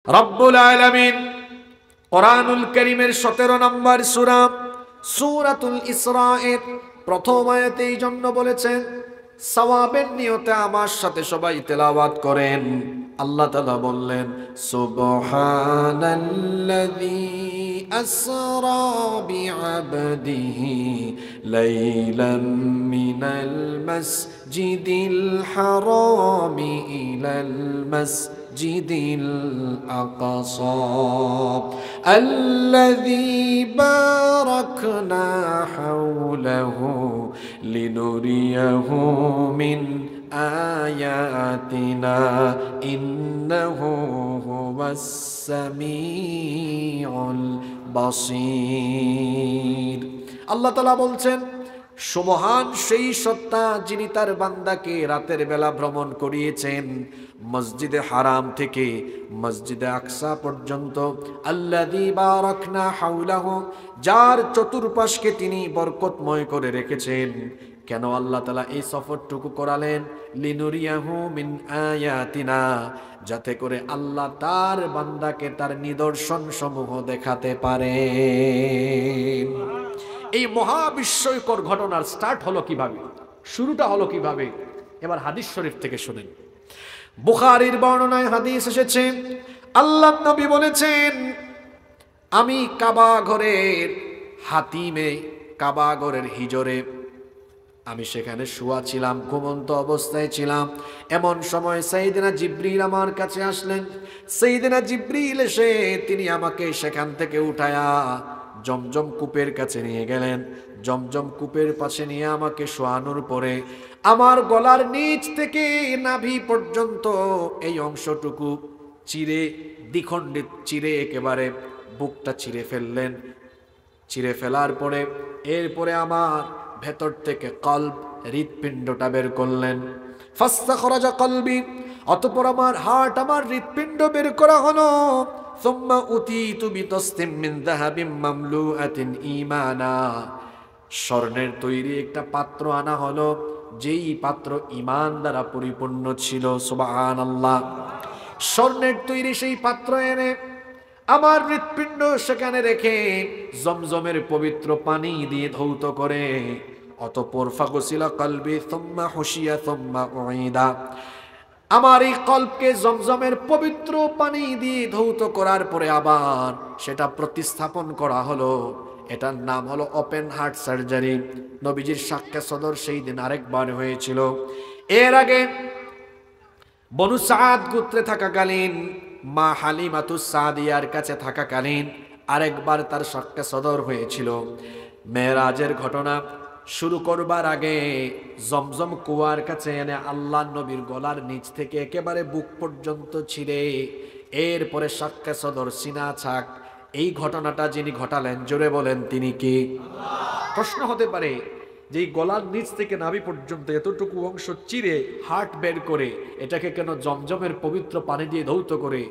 রব্বুল আলামিন কোরআনুল কারীমের 17 নম্বর সূরা সূরাতুল ইসরা'র প্রথম আয়াতে এই জন্য বলেছেন সওয়াবের নিয়তে আমার সাথে সবাই তেলাওয়াত করেন। আল্লাহ তাআলা বললেন সুবহানাল্লাযী আসরা বিআবদিহি লাইলাম মিনাল মাসজিদিল হারামি ইলাল মাসজিদিল আকসা আল্লাযী বারাকনা হাওলাহু লিনুরিয়াহু মিন আয়াতিনা ইন্নাহু হুয়াস সামিউল বাসীর। আল্লাহ তাআলা বলছেন সুবহান সেই সত্তা যিনি তার বান্দাকে রাতের বেলা ভ্রমণ করিয়েছেন মসজিদে হারাম থেকে মসজিদে আকসা পর্যন্ত। আল্লাযী বারাকনা হাওলাহু, যার চতুর্পাশকে তিনি বরকতময় করে রেখেছেন। কেন আল্লাহ তাআলা এই সফরটুকু করালেন? লিনুরিয়াহু মিন আয়াতিনা, যাতে করে আল্লাহ তার বান্দাকে তার নিদর্শন সমূহ দেখাতে পারে। এই মহাবিস্ময়কর ঘটনার স্টার্ট হলো কিভাবে, শুরুটা হলো কিভাবে? এবার হাদিস শরীফ থেকে শুনেন। বুখারীর বর্ণনায় হাদিস এসেছে, আল্লাহর নবী বলেছেন, আমি কাবা ঘরের হাতিমে, কাবা ঘরের হিজরে আমি সেখানে শুয়া ছিলাম, ঘুমন্ত অবস্থায় ছিলাম। এমন সময় সাইয়েদনা জিবরিল আমার কাছে আসলেন। সাইয়েদনা জিবরিল এসে তিনি আমাকে সেখান থেকে উঠায়া জমজম কূপের কাছে নিয়ে গেলেন। জমজম কূপের পাশে নিয়ে আমাকে শোয়ানোর পরে আমার গলার নিচ থেকে নাভি পর্যন্ত এই অংশটুকু চিরে, দ্বিখণ্ডিত চিরে একেবারে বুকটা চিরে ফেললেন। চিরে ফেলার পরে এরপরে আমার ভেতর থেকে কলব, হৃৎপিণ্ডটা বের করলেন। ফাস্তাখরাজা কলবি, অতঃপর আমার হার্ট, আমার হৃৎপিণ্ড বের করা হলো। সুম্মা উতীতু বিতাসতিম মিন যাহাবিম মামলুআতিন ঈমানা, স্বর্ণের তৈরি একটা পাত্র আনা হলো, যেই পাত্র ঈমান দ্বারা পরিপূর্ণ ছিল। সুবহানাল্লাহ। স্বর্ণের তৈরি সেই পাত্র এনে আমার হৃৎপিণ্ড সেখানে রেখে জমজমের পবিত্র পানি দিয়ে ধৌত করে, অতঃপর ফাগসিলা কলবি সুম্মা হুশিয়া সুম্মা উঈদা, আমার এই কল্পকে জমজমের পবিত্র পানি দিয়ে ধৌত করার পরে আবার সেটা প্রতিস্থাপন করা হলো। এটার নাম হলো ওপেন হার্ট সার্জারি। নবীজির সাক্ষ্য সদর সেই দিন আরেকবার হয়েছিল। এর আগে বনু সাদ গোত্রে থাকাকালীন, মা হালিমাতুস সাদিয়ার কাছে থাকাকালীন আরেকবার তার সাক্ষ্য সদর হয়েছিল। মেরাজের ঘটনা শুরু করবার আগে জমজম কুয়ার কাছে এনে আল্লাহ নবীর গলার নিচ থেকে একেবারে বুক পর্যন্ত ছিঁড়ে এরপরে সাক্ষ্য সদর, সিনা ছাক, এই ঘটনাটা যিনি ঘটালেন, জোরে বলেন তিনি কি? প্রশ্ন হতে পারে যে এই গলার নিচ থেকে নাভি পর্যন্ত এতটুকু অংশ চিরে হার্ট বের করে এটাকে কেন জমজমের পবিত্র পানি দিয়ে ধৌত করে,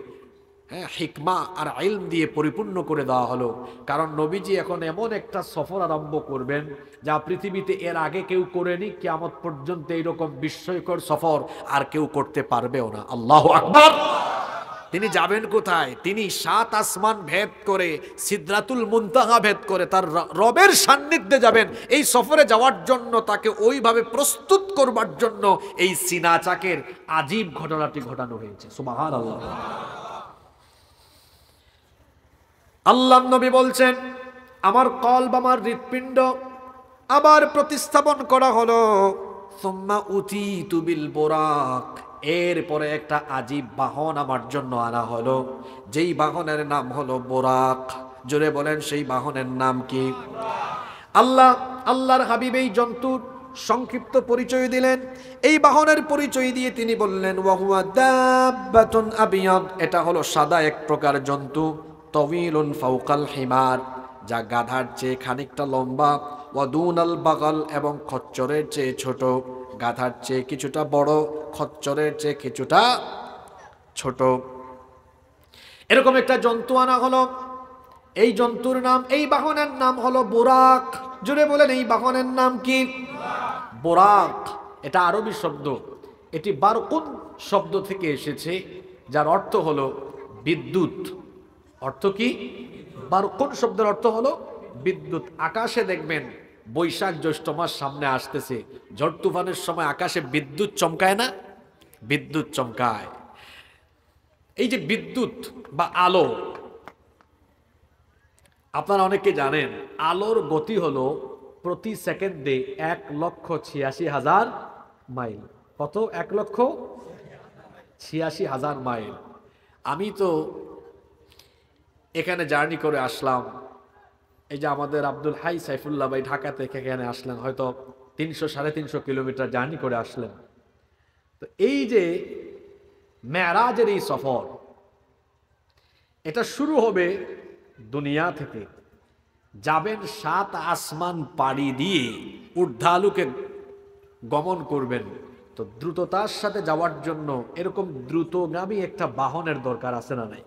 হিকমা আর ইলম দিয়ে পরিপূর্ণ করে দেওয়া হলো। কারণ নবীজি এখন এমন একটা সফর আরম্ভ করবেন যা পৃথিবীতে এর আগে কেউ করেনি, কিয়ামত পর্যন্ত এইরকম বিস্ময়কর সফর আর কেউ করতে পারবেও না। আল্লাহু আকবার। তিনি যাবেন কোথায়? তিনি 7 আসমান ভেদ করে, সিদরাতুল মুনতাহা ভেদ করে তার রবের সান্নিধ্যে যাবেন। এই সফরে যাওয়ার জন্য তাকে ওইভাবে প্রস্তুত করবার জন্য এই সিনা চাকের আজীব ঘটনাটি ঘটানো হয়েছে। সুবহানাল্লাহ। আল্লাহ নবী বলছেন, আমার কলব, আমার হৃৎপিণ্ড আবার প্রতিস্থাপন করা হলো। সুম্মা উতীতু বিল বুরাক, এরপরে একটা আজীব বাহন আমার জন্য আনা হলো, যেই বাহনের নাম হলো বুরাক। জোরে বলেন সেই বাহনের নাম কি? আল্লাহর হাবিব এই জন্তুর সংক্ষিপ্ত পরিচয় দিলেন। এই বাহনের পরিচয় দিয়ে তিনি বললেন ওয়াহুয়া দাব্বাতুন আবিয়াদ, এটা হলো সাদা এক প্রকার জন্তু। তওয়িলুন ফাওকাল হিমার, যা গাধার চেয়ে খানিকটা লম্বা। ওয়াদুনাল বাগাল, এবং খচ্চরের চেয়ে ছোট। গাধার চেয়ে কিছুটা বড়, খচ্চরের চেয়ে কিছুটা ছোট। এরকম একটা জন্তু আনা হলো। এই জন্তুর নাম, এই বাহনের নাম হলো বুরাক। জুড়ে বলেন এই বাহনের নাম কি? বুরাক। এটা আরবি শব্দ, এটি বারকুন শব্দ থেকে এসেছে, যার অর্থ হলো বিদ্যুৎ। অর্থ কি? বারকুন শব্দের অর্থ হলো বিদ্যুৎ। আকাশে দেখবেন বৈশাখ জ্যৈষ্ঠ মাস সামনে আসতেছে, ঝড় তুফানের সময় আকাশে বিদ্যুৎ চমকায় না? বিদ্যুৎ চমকায়। এই যে বিদ্যুৎ বা আলো, আপনারা অনেকে জানেন আলোর গতি হলো প্রতি সেকেন্ডে 1,86,000 মাইল। কত? 1,86,000 মাইল। আমি তো এখানে জার্নি করে আসলাম, এই যে আমাদের আব্দুল হাই সাইফুল্লাহ ভাই ঢাকা থেকে এখানে আসলেন, হয়তো 300-350 কিলোমিটার জার্নি করে আসলেন। তো এই যে মেরাজের এই সফর, এটা শুরু হবে দুনিয়া থেকে, যাবেন 7 আসমান পাড়ি দিয়ে ঊর্ধ্বালোকে গমন করবেন। তো দ্রুততার সাথে যাওয়ার জন্য এরকম দ্রুতগামী একটা বাহনের দরকার আছে না নাই?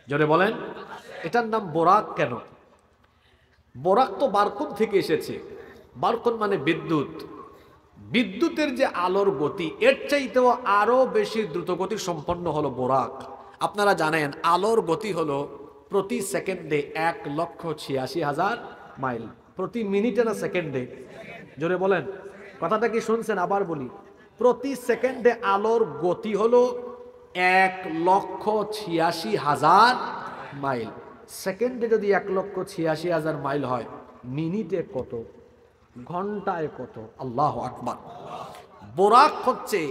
জোরে বলেন। এটার নাম বোরাক। কেন? বোরাক তো বারকুন থেকে এসেছে। বারকুন মানে বিদ্যুৎ। বিদ্যুতের যে আলোর গতি, এর চাইতেও আরো বেশি দ্রুতগতি সম্পন্ন হলো বোরাক। আপনারা জানেন আলোর গতি হলো প্রতি সেকেন্ডে 1,86,000 মাইল। প্রতি মিনিটে না সেকেন্ডে? জোরে বলেন। কথাটা কি শুনছেন? আবার বলি, প্রতি সেকেন্ডে আলোর গতি হলো 1,86,000 মাইল। সেকেন্ডে যদি 1,86,000 মাইল হয়, মিনিটে কত? ঘন্টায় কত? আল্লাহু আকবার। বোরাক হচ্ছে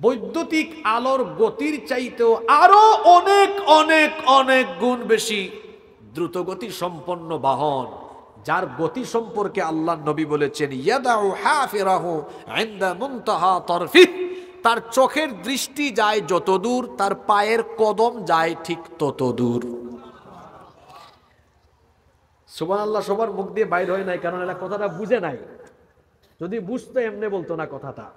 বৈদ্যুতিক আলোর গতির চাইতেও আরো অনেক অনেক অনেক গুণ বেশি দ্রুতগতি সম্পন্ন বাহন, যার গতি সম্পর্কে আল্লাহ নবী বলেছেন ইয়াদাউ হাফিরাহু ইনদা মুনতাহা তারফিহ, তার চোখের দৃষ্টি যায় যত দূর, তার পায়ের কদম যায় ঠিক তত দূর। সুবহানাল্লাহ। সবার মুখ দিয়ে বাইর হয় নাই, কারণ এরা কথাটা বুঝে নাই। যদি বুঝতো এমনি বলতো না কথাটা।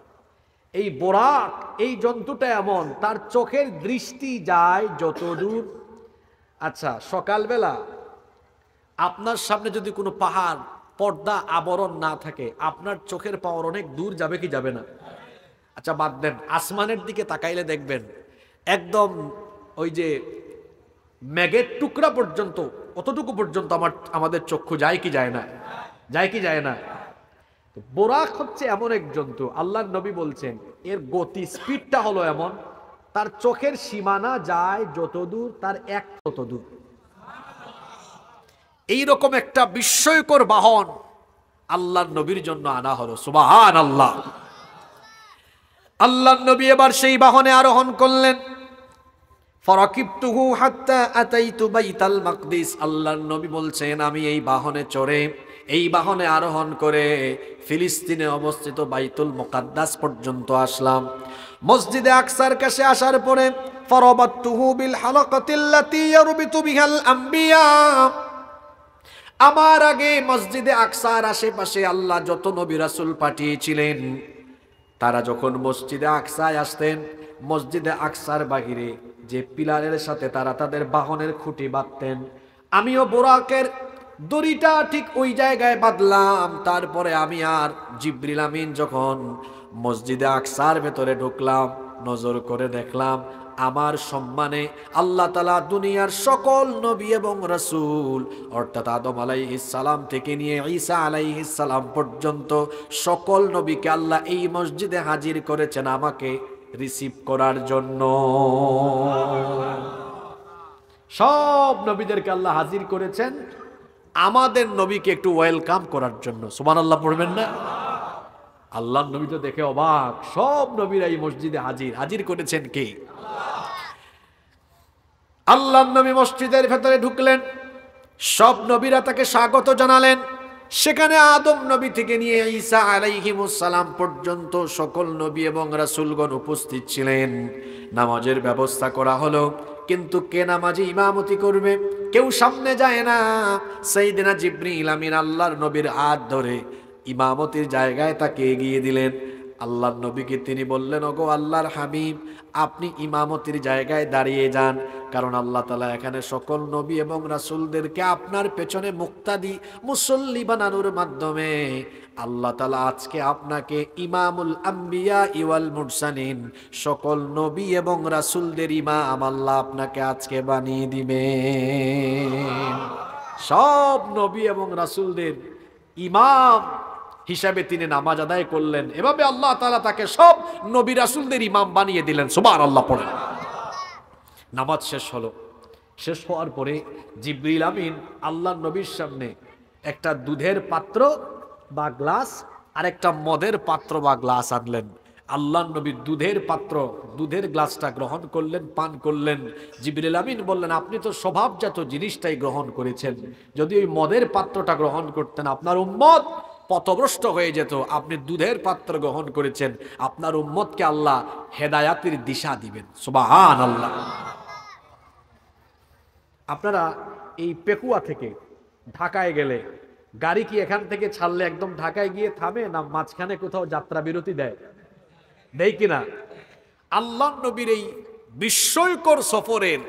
এই বোরাক, এই জন্তুটা এমন, তার চোখের দৃষ্টি যায় যত দূর। আচ্ছা, সকালবেলা আপনার সামনে যদি কোনো পাহাড় পর্দা আবরণ না থাকে, আপনার চোখের পাওয়ার অনেক দূর যাবে কি যাবে না? আচ্ছা বাদ দেন, আসমানের দিকে তাকাইলে দেখবেন একদম ওই যে মেঘের টুকরা পর্যন্ত, অতটুকু পর্যন্ত আমাদের চক্ষু যায় কি যায় না? যায় কি যায় না? বোরাক হচ্ছে এমন এক জন্তু, আল্লাহর নবী বলছেন এর গতি স্পিডটা হলো এমন, তার চোখের সীমানা যায় যত দূর, তার এক তত দূর। এইরকম একটা বিস্ময়কর বাহন আল্লাহর নবীর জন্য আনা হলো। সুবহানাল্লাহ। আল্লাহর নবী এবার সেই বাহনে আরোহণ করলেন। ফারাকিবতুহু হাত্তা আতাইতু বাইতাল মাকদিস। আল্লাহর নবী বলছেন আমি এই বাহনে চড়ে, এই বাহনে আরোহণ করে ফিলিস্তিনে অবস্থিত বাইতুল মুকাদ্দাস পর্যন্ত আসলাম। মসজিদে আকসার কাছে আসার পরে ফারাবাতুহু বিল হালাকাতিল্লাতী ইয়ারবিতু বিহাল আম্বিয়া। আমার আগে মসজিদে আকসার আশেপাশে আল্লাহ যত নবী রাসূল পাঠিয়েছিলেন, তারা যখন মসজিদে আকসায় আসতেন, মসজিদে আকসার বাহিরে যে পিলারের সাথে তারা তাদের বাহনের খুঁটি বাঁধতেন, আমিও বোরাকের দড়িটা ঠিক ওই জায়গায় বাঁধলাম। তারপরে আমি আর জিবরিল আমিন যখন মসজিদে আকসার ভেতরে ঢুকলাম, নজর করে দেখলাম আমার সম্মানে আল্লাহ তাআলা দুনিয়ার সকল নবী এবং রাসূল, অর্থাৎ আদম আলাইহিস সালাম থেকে নিয়ে ঈসা আলাইহিস সালাম পর্যন্ত সকল নবীকে আল্লাহ এই মসজিদে হাজির করেছেন আমাকে রিসিভ করার জন্য। সব নবীদেরকে আল্লাহ হাজির করেছেন আমাদের নবীকে একটু ওয়েলকাম করার জন্য। সুবহানাল্লাহ পড়বেন না? আল্লাহর নবী তো দেখে অবাক, সব নবীরা এই মসজিদে হাজির। হাজির করেছেন কে? আল্লাহর নবী মসজিদের ভেতরে ঢুকলেন, সব নবীরা তাকে স্বাগত জানালেন। সেখানে আদম নবী থেকে নিয়ে ঈসা আলাইহিমুস সালাম পর্যন্ত সকল নবী এবং রাসূলগণ উপস্থিত ছিলেন। নামাজের ব্যবস্থা করা হলো, কিন্তু কে নামাজে ইমামতি করবে? কেউ সামনে যায় না। সাইয়েদনা জিবরিল আমিন আল্লাহর নবীর হাত ধরে ইমামতির জায়গায় তাকে এগিয়ে দিলেন। আল্লাহর নবীকে তিনি বললেন, ওগো আল্লাহর হাবিব, আপনি ইমামতির জায়গায় দাঁড়িয়ে যান, কারণ আল্লাহ তাআলা এখানে সকল নবী এবং রাসূলদেরকে আপনার পেছনে মুক্তাদি মুসল্লি বানানোর মাধ্যমে আল্লাহ তাআলা আজকে আপনাকে ইমামুল আম্বিয়া ওয়াল মুরসালিন, সকল নবী এবং রাসূলদের ইমাম আল্লাহ আপনাকে আজকে বানিয়ে দিবেন। সব নবী এবং রাসূলদের ইমাম হিসাবে তিনি নামাজ আদায় করলেন। এভাবে আল্লাহ তাআলা তাকে সব নবী রাসূলদের ইমাম বানিয়ে দিলেন। সুবহানাল্লাহ পড়েন। নামাজ শেষ হলো। শেষ হওয়ার পরে জিবরিল আমিন আল্লাহর নবীর সামনে একটা দুধের পাত্র বা গ্লাস আর একটা মদের পাত্র বা গ্লাস আনলেন। আল্লাহর নবী দুধের পাত্র, দুধের গ্লাসটা গ্রহণ করলেন, পান করলেন। জিবরিল আমিন বললেন, আপনি তো স্বভাবজাত জিনিসটাই গ্রহণ করেছেন, যদি ওই মদের পাত্রটা গ্রহণ করতেন আপনার উম্মত পথভ্রষ্ট হয়ে যেত। আপনি দুধের পাত্র গ্রহণ করেছেন, আপনার উম্মতকে আল্লাহ হেদায়াতের দিশা দিবেন। সুবহানাল্লাহ। আপনারা এই পেকুয়া থেকে ঢাকায় গেলে গাড়ি কি এখান থেকে ছাড়লে একদম ঢাকায় গিয়ে থামে, না মাঝখানে কোথাও যাত্রা বিরতি দেয়? দেয় কিনা? আল্লাহর নবীর এই বিস্ময়কর সফরের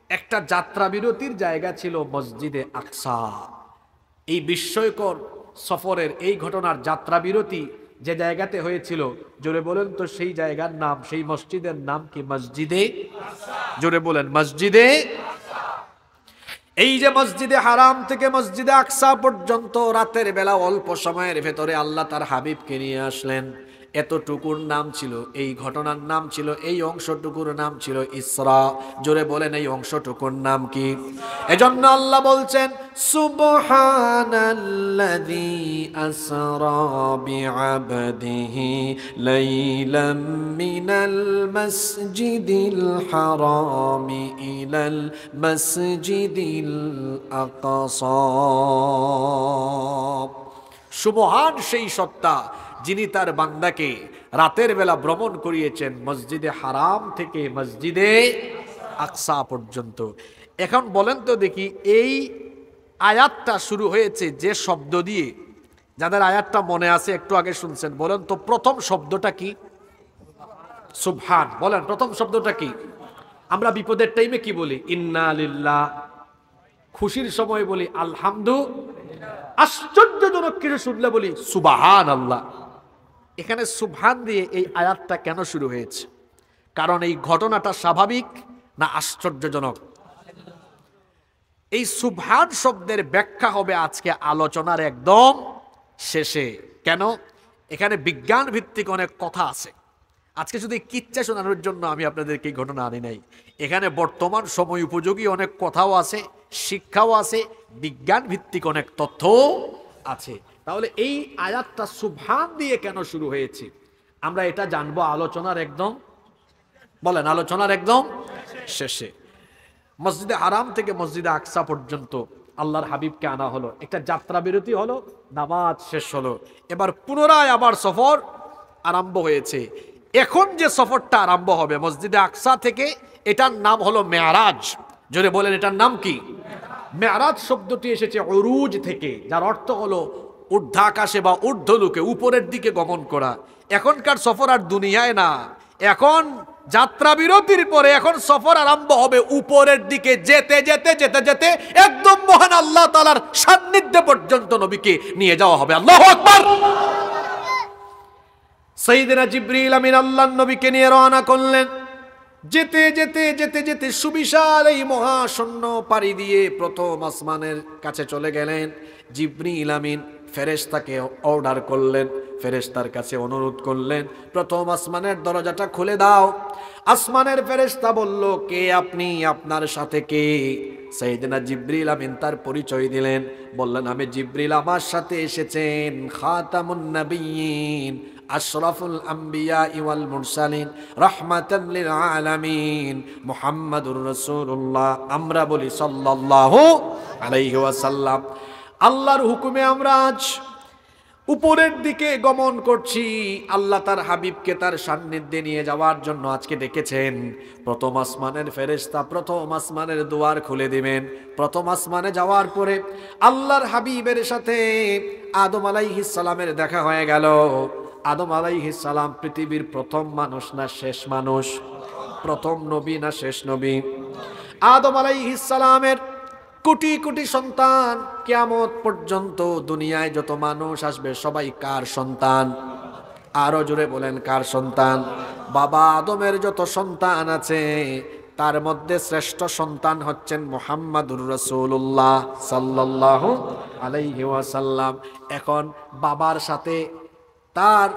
একটা যাত্রা বিরতির জায়গা ছিল মসজিদে আকসা। এই বিস্ময়কর সফরের এই ঘটনার যাত্রা বিরতি যে জায়গাতে হয়েছিল, জোরে বলেন তো সেই জায়গার নাম, সেই মসজিদের নাম কি? মসজিদে। জোরে বলেন, মসজিদে। এই যে মসজিদে হারাম থেকে মসজিদে আকসা পর্যন্ত রাতের বেলা অল্প সময়ের ভেতরে আল্লাহ তার হাবিবকে নিয়ে আসলেন। এতটুকুর নাম ছিল, এই ঘটনার নাম ছিল, এই অংশটুকুর নাম ছিল ইসরা। জোরে বলেন, এই অংশটুকুর নাম কি? এজন্য আল্লাহ বলছেন, সুবহানাল্লাযী আসরা বিআবদিহি লাইলাম মিনাল মাসজিদিল হারামি ইলাল মাসজিদিল আকসা। সুবহান সেই সত্তা যিনি তার বান্দাকে রাতের বেলা ভ্রমণ করিয়েছেন মসজিদে হারাম থেকে মসজিদে আকসা পর্যন্ত। এখন বলেন তো দেখি, এই আয়াতটা শুরু হয়েছে যে শব্দ দিয়ে, যাদের আয়াতটা মনে আছে একটু আগে শুনছেন, বলেন তো প্রথম শব্দটা কি? সুবহান। বলেন প্রথম শব্দটা কি? আমরা বিপদের টাইমে কি বলি? ইন্না লিল্লাহ। খুশির সময় বলি আলহামদুলিল্লাহ। আশ্চর্যজনক কিছু শুনলে বলি সুবহানাল্লাহ। এখানে সুবহান দিয়ে এই আয়াতটা কেন শুরু হয়েছে? কারণ এই ঘটনাটা স্বাভাবিক না আশ্চর্যজনক? এই সুবহান শব্দের ব্যাখ্যা হবে আজকে আলোচনার একদম শেষে। কেন? এখানে বিজ্ঞান ভিত্তিক অনেক কথা আছে। আজকে শুধু কিচ্ছা শোনানোর জন্য আমি আপনাদেরকে এই ঘটনা আনি নাই। এখানে বর্তমান সময় উপযোগী অনেক কথাও আছে, শিক্ষাও আছে, বিজ্ঞান ভিত্তিক অনেক তথ্য আছে। তাহলে এই আয়াতটা সুবহান দিয়ে কেন শুরু হয়েছে আমরা এটা জানবো আলোচনার একদম, বলেন আলোচনার একদম শেষে। মসজিদে হারাম থেকে মসজিদে আকসা পর্যন্ত আল্লাহর হাবিবকে আনা হলো, একটা যাত্রা বিরতি হলো, নামাজ শেষ হলো, এবার পুনরায় আবার সফর আরম্ভ হয়েছে। এখন যে সফরটা আরম্ভ হবে মসজিদে আকসা থেকে, এটার নাম হলো মেরাজ। জোরে বলেন, এটার নাম কি? মেরাজ শব্দটি এসেছে উরুজ থেকে, যার অর্থ হলো ঊর্ধ্বাকাশে বা ঊর্ধ্বলোকে, উপরের দিকে গমন করা। এখনকার সফর আর দুনিয়ায় না, এখন যাত্রা বিরতির পরে এখন সফর আরম্ভ হবে উপরের দিকে, যেতে যেতে যেতে যেতে একদম মহান আল্লাহ তাআলার সান্নিধ্যে পর্যন্ত নবীকে নিয়ে যাওয়া হবে। আল্লাহু আকবার। সাইয়েদনা জিবরিল আমিন আল্লাহর নবীকে নিয়ে রওনা করলেন। যেতে যেতে যেতে যেতে সুবিশাল এই মহাশূন্য পাড়ি দিয়ে প্রথম আসমানের কাছে চলে গেলেন। জিবরিল আমিন ফেরেশতাকে অর্ডার করলেন, ফেরেশতার কাছে অনুরোধ করলেন, প্রথম আসমানের দরজাটা খুলে দাও। আসমানের ফেরেশতা বলল, কে আপনি? আপনার সাথে কে? সাইয়েদনা জিবরিল আমিন তার পরিচয় দিলেন, বললেন, আমি জিবরিল, আমার সাথে এসেছেন খাতামুন নবিয়্যিন আশরাফুল আম্বিয়া ওয়াল মুরসালিন রাহমাতাল লিল আলামিন মুহাম্মাদুর রাসূলুল্লাহ। আমরা বলি সাল্লাল্লাহু আলাইহি ওয়াসাল্লাম। আল্লাহর হুকুমে আমরা আজ উপরের দিকে গমন করছি। আল্লাহ তার হাবিবকে তার সান্নিধ্যে নিয়ে যাওয়ার জন্য আজকে ডেকেছেন। প্রথম আসমানের ফেরেশতা প্রথম আসমানের দুয়ার খুলে দিবেন। প্রথম আসমানে যাওয়ার পরে আল্লাহর হাবিবের সাথে আদম আলাইহিস সালামের দেখা হয়ে গেল। আদম আলাইহিস সালাম পৃথিবীর প্রথম মানুষ না শেষ মানুষ? প্রথম নবী না শেষ নবী? আদম আলাইহিস সালামের কোটি কোটি সন্তান, কিয়ামত পর্যন্ত দুনিয়ায় যত মানুষ আসবে সবাই কার সন্তান? আরো জোরে বলেন, কার সন্তান? বাবা আদমের যত সন্তান আছে তার মধ্যে শ্রেষ্ঠ সন্তান হচ্ছেন মুহাম্মাদুর রাসূলুল্লাহ সাল্লাল্লাহু আলাইহি ওয়াসাল্লাম। এখন বাবার সাথে তার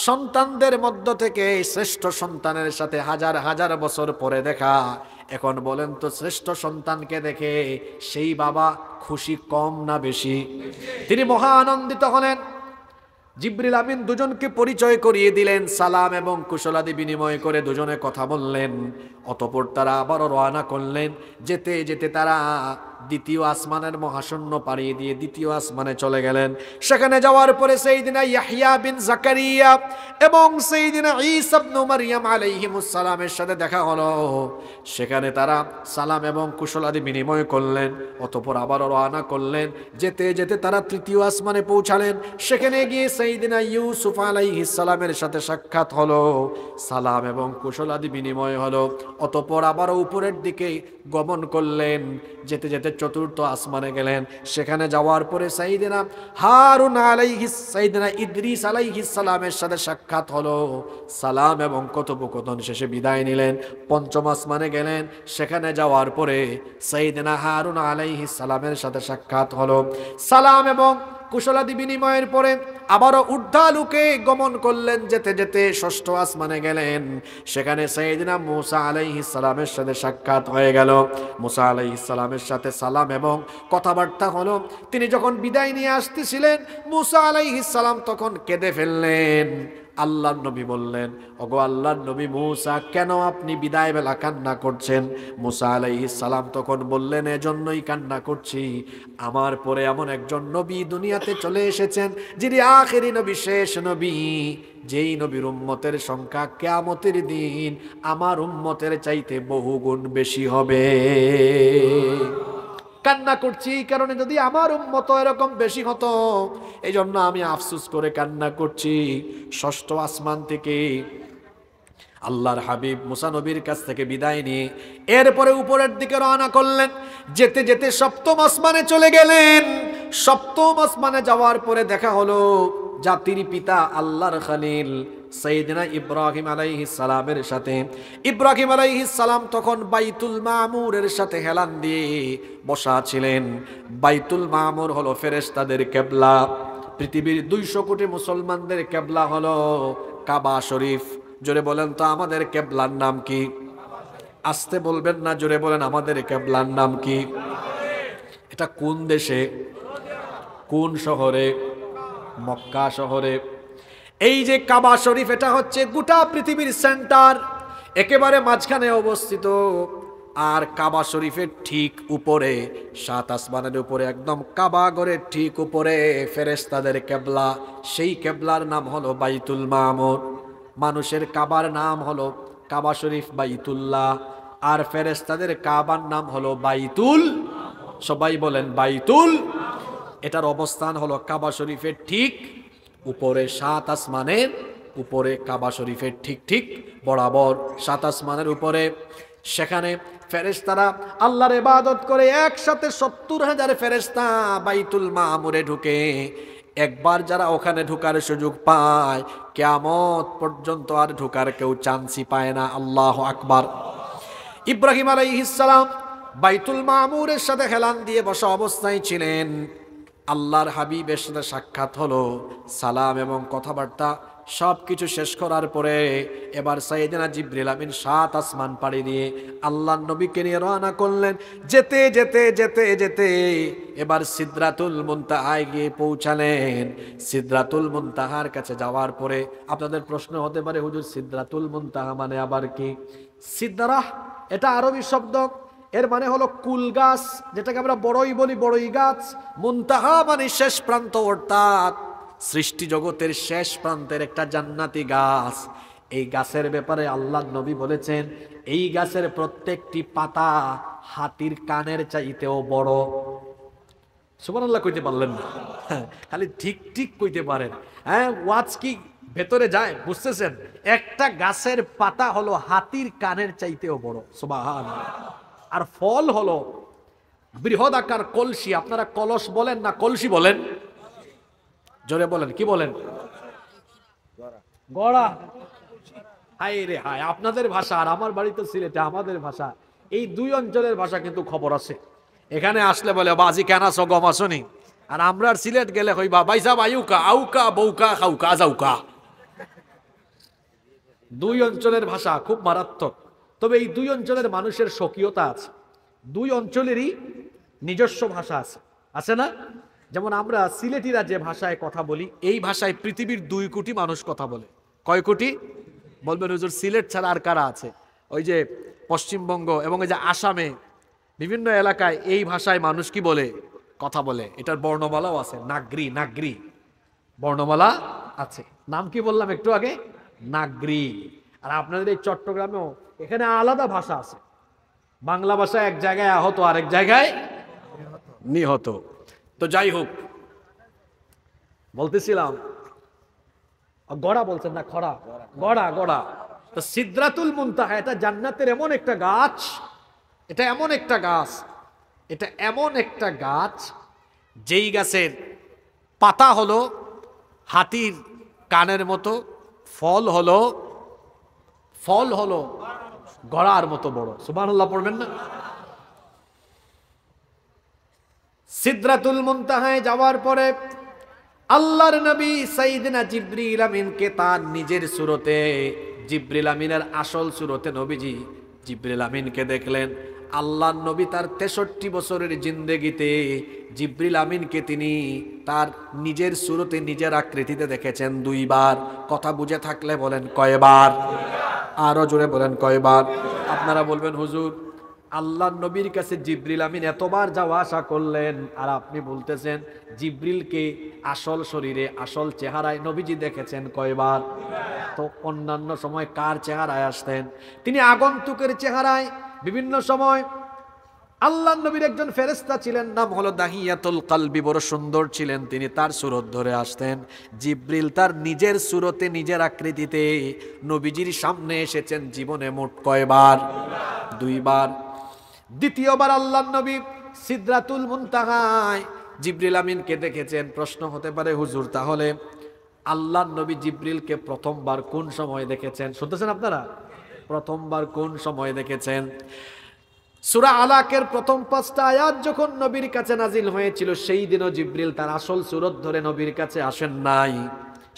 সন্তানদের মধ্য থেকে শ্রেষ্ঠ সন্তানের সাথে হাজার হাজার বছর পরে দেখা। এখন বলেন তো, শ্রেষ্ঠ সন্তানকে দেখে সেই বাবা খুশি কম না বেশি? তিনি মহা আনন্দিত হলেন। জিবরিল আমিন দুজনকে পরিচয় করিয়ে দিলেন, সালাম এবং কুশলাদি বিনিময় করে দুজনে কথা বললেন। অতঃপর তারা আবারও রওনা করলেন। যেতে যেতে তারা দ্বিতীয় আসমানের মহাশূন্য পাড়ি দিয়ে দ্বিতীয় আসমানে চলে গেলেন। সেখানে যাওয়ার পরে সাইয়েদিনা ইয়াহইয়া বিন জাকারিয়া এবং সাইয়েদিনা ঈসা ইবনে মারইয়াম আলাইহিমুস সালামের সাথে দেখা হলো। সেখানে তারা সালাম এবং কুশলাদি বিনিময় করলেন। অতঃপর আবারও রওনা করলেন। যেতে যেতে তারা তৃতীয় আসমানে পৌঁছালেন। সেখানে গিয়ে সাইয়েদিনা ইউসুফ আলাইহিস সালামের সাথে সাক্ষাৎ হলো, সালাম এবং কুশলাদি বিনিময় হলো। অতঃপর আবারও উপরের দিকে গমন করলেন। যেতে যেতে চতুর্থ আসমানে গেলেন। সেখানে যাওয়ার পরে সাইয়েদিনা হারুন আলাইহিস সাইয়েদিনা ইদ্রিস আলাইহিস সালামের সাথে সাক্ষাৎ হলো, সালাম এবং কথোপকথন শেষে বিদায় নিলেন। পঞ্চম আসমানে গেলেন। সেখানে যাওয়ার পরে সাইয়েদিনা হারুন আলাইহিস সালামের সাথে সাক্ষাৎ হলো, সালাম এবং কুশলাদি বিনিময়ের পরে আবারও ঊর্ধ্বালোকে গমন করলেন। যেতে যেতে ষষ্ঠ আসমানে গেলেন। সেখানে সাইয়েদিনা মূসা আলাইহিস সালামের সাথে সাক্ষাৎ হয়ে গেল। মূসা আলাইহিস সালামের সাথে সালাম এবং কথাবার্তা হলো। তিনি যখন বিদায় নিয়ে আসতেছিলেন, মূসা আলাইহিস সালাম তখন কেঁদে ফেললেন। আল্লাহর নবী বললেন, ওগো আল্লাহর নবী মূসা, কেন আপনি বিদায় বেলা কান্না করছেন? মূসা আলাইহিস সালাম তখন বললেন, এজন্যই কান্না করছি, আমার পরে এমন একজন নবী দুনিয়াতে চলে এসেছেন যিনি আখেরি নবী, শেষ নবী, যেই নবীর উম্মতের সংখ্যা কিয়ামতের দিন আমার উম্মতের চাইতে বহুগুণ বেশি হবে। কান্না করছি এই কারণে, যদি আমার উম্মত এরকম বেশি হতো, এই জন্য আমি আফসোস করে কান্না করছি। ষষ্ঠ আসমান থেকে আল্লাহর হাবিব মুসা নবীর কাছ থেকে বিদায় নিয়ে এরপরে উপরের দিকে রওনা করলেন। যেতে যেতে সপ্তম আসমানে চলে গেলেন। সপ্তম আসমানে যাওয়ার পরে দেখা হলো জাতির পিতা আল্লাহর খলিল সাইয়েদিনা ইব্রাহিম আলাইহিস সালামের সাথে। ইব্রাহিম আলাইহিস সালাম তখন বাইতুল মামুরের সাথে হেলান দিয়ে বসা ছিলেন। বাইতুল মামুর হলো ফেরেশতাদের কিবলা। পৃথিবীর 200 কোটি মুসলমানদের কিবলা হলো কাবা শরীফ। জোরে বলেন তো, আমাদের কিবলার নাম কি? আস্তে বলবেন না, জোরে বলেন, আমাদের কিবলার নাম কি? এটা কোন দেশে, কোন শহরে? মক্কা শহরে। এই যে কাবা শরীফ, এটা হচ্ছে গোটা পৃথিবীর সেন্টার, একেবারে মাঝখানে অবস্থিত। আর কাবা শরীফের ঠিক উপরে, 7 আসমানের উপরে, একদম কাবা ঘরের ঠিক উপরে ফেরেশতাদের কিবলা। সেই কিবলার নাম হলো বাইতুল মামুর। মানুষের কাবার নাম হলো কাবা শরীফ বাইতুল্লাহ, আর ফেরেশতাদের কাবার নাম হলো বাইতুল। সবাই বলেন বাইতুল। এটার অবস্থান হলো কাবা শরীফের ঠিক উপরে, 7 আসমানের উপরে, কাবা শরীফের ঠিক ঠিক বরাবর 7 আসমানের উপরে। সেখানে ফেরেশতারা আল্লাহর ইবাদত করে। একসাথে 70,000 ফেরেশতা বাইতুল মামুরে ঢুকে। একবার যারা ওখানে ঢুকার সুযোগ পায়, কিয়ামত পর্যন্ত আর ঢুকার কেউ চান্সই পায় না। আল্লাহু আকবার। ইব্রাহিম আলাইহিস সালাম বাইতুল মামুরের সাথে হেলান দিয়ে বসা অবস্থায় ছিলেন। আল্লাহর হাবিবের সাথে সাক্ষাৎ হলো, সালাম এবং কথাবার্তা সব কিছু শেষ করার পরে এবার সাইয়েদিনা জিবরিল আমিন 7 আসমান পাড়ি দিয়ে আল্লাহর নবীকে নিয়ে রওনা করলেন। যেতে যেতে যেতে যেতে এবার সিদরাতুল মুনতাহায় গিয়ে পৌঁছালেন। সিদরাতুল মুনতাহার কাছে যাওয়ার পরে আপনাদের প্রশ্ন হতে পারে, হুজুর সিদরাতুল মুনতাহা মানে আবার কি? সিদরাহ এটা আরবি শব্দ, এর মানে হলো কুল গাছ, যেটাকে আমরা বড়ই বলি, বড়ই গাছ। মুনতাহা মানে শেষ প্রান্ত, অর্থাৎ সৃষ্টি জগতের শেষ প্রান্তের একটা জান্নাতি গাছ। এই গাছের ব্যাপারে আল্লাহর নবী বলেছেন, এই গাছের প্রত্যেকটি পাতা হাতির কানের চাইতেও বড়। সুবহানাল্লাহ কইতে পারলেন না? খালি ঠিক ঠিক কইতে পারেন। হ্যাঁ, ওয়াজ কি ভেতরে যায়, বুঝতেছেন? একটা গাছের পাতা হলো হাতির কানের চাইতেও বড়। সুবহানাল্লাহ। আর ফল হলো বৃহদাকার কলসি। আপনারা কলস বলেন না কলসি বলেন? জোরে বলেন, কি বলেন? গড়া। হায় রে হায়, আপনাদের ভাষা আর আমার বাড়ি তো সিলেটে, আমাদের ভাষা, এই দুই অঞ্চলের ভাষা কিন্তু খবর আছে। এখানে আসলে বলে বাজি কেনা সগম আসনি, আর আমরা সিলেট গেলে হইবা বাইসা আয়ুকা আউকা বউকা খাউকা যাউকা। দুই অঞ্চলের ভাষা খুব মারাত্মক। তবে এই দুই অঞ্চলের মানুষের স্বকীয়তা আছে, দুই অঞ্চলেরই নিজস্ব ভাষা আছে, আছে না? যেমন আমরা সিলেটিরা যে ভাষায় কথা বলি, এই ভাষায় পৃথিবীর 2 কোটি মানুষ কথা বলে। কয় কোটি বলবেন হুজুর? সিলেট ছাড়া আর কারা আছে? ওই যে পশ্চিমবঙ্গ এবং ওই যে আসামে বিভিন্ন এলাকায় এই ভাষায় মানুষ কি বলে? কথা বলে। এটার বর্ণমালাও আছে, নাগরি, নাগরি বর্ণমালা আছে। নাম কি বললাম একটু আগে? নাগরি। আর আপনাদের এই চট্টগ্রামেও এখানে আলাদা ভাষা আছে। বাংলা ভাষা এক জায়গায় আহত, আরেক জায়গায় নিহত। তো যাই হোক, বলতেছিলাম গড়া বলছেন না খরা? গড়া, গড়া। তো সিদরাতুল মুনতাহা এটা জান্নাতের এমন একটা গাছ, এটা এমন একটা গাছ, এটা এমন একটা গাছ যেই গাছের পাতা হলো হাতির কানের মতো, ফল হলো গড়ার মতো বড়। সুবহানাল্লাহ পড়বেন না? সিদরাতুল মুনতাহায় যাওয়ার পরে আল্লাহর নবী সাইয়েদনা জিবরিল আমিনকে তার নিজের সুরতে, জিবরিল আমিনের আসল সুরতে নবীজি জিবরিল আমিনকে দেখলেন। আল্লাহর নবী তার 63 বছরের জিন্দেগিতে জিবরিল আমিনকে তিনি তার নিজের সুরতে, নিজের আকৃতিতে দেখেছেন 2 বার। কথা বুঝে থাকলে বলেন কয়বার? আরো জোরে বলেন কয়বার? আপনারা বলবেন হুজুর আল্লাহর নবীর কাছে জিবরিল আমিন এতবার যাওয়া আসা করলেন, আর আপনি বলতেছেন জিবরিলকে আসল শরীরে, আসল চেহারায় নবীজি দেখেছেন কয়বার? তো অন্যান্য সময় কার চেহারায় আসতেন? তিনি আগন্তুকের চেহারায়। বিভিন্ন সময় আল্লাহর নবীর একজন ফেরেশতা ছিলেন, নাম হলো দাহিয়াতুল কলবি, বড় সুন্দর ছিলেন তিনি, তার সুরত ধরে আসতেন। জিবরিল তার নিজের সুরতে, নিজের আকৃতিতে নবীজির সামনে এসেছেন জীবনে মোট কয়বার? 2 বার। দ্বিতীয়বার আল্লাহর নবী সিদরাতুল মুনতাহায় জিবরিল আমিনকে দেখেছেন। প্রশ্ন হতে পারে হুজুর তাহলে আল্লাহর নবী জিবরিলকে প্রথমবার কোন সময় দেখেছেন? শুনতেছেন আপনারা? প্রথমবার কোন সময় দেখেছেন? সূরা আলাকের প্রথম 5টা আয়াত যখন নবীর কাছে নাজিল হয়েছিল, সেই দিনও জিবরিল তার আসল সুরত ধরে নবীর কাছে আসেন নাই।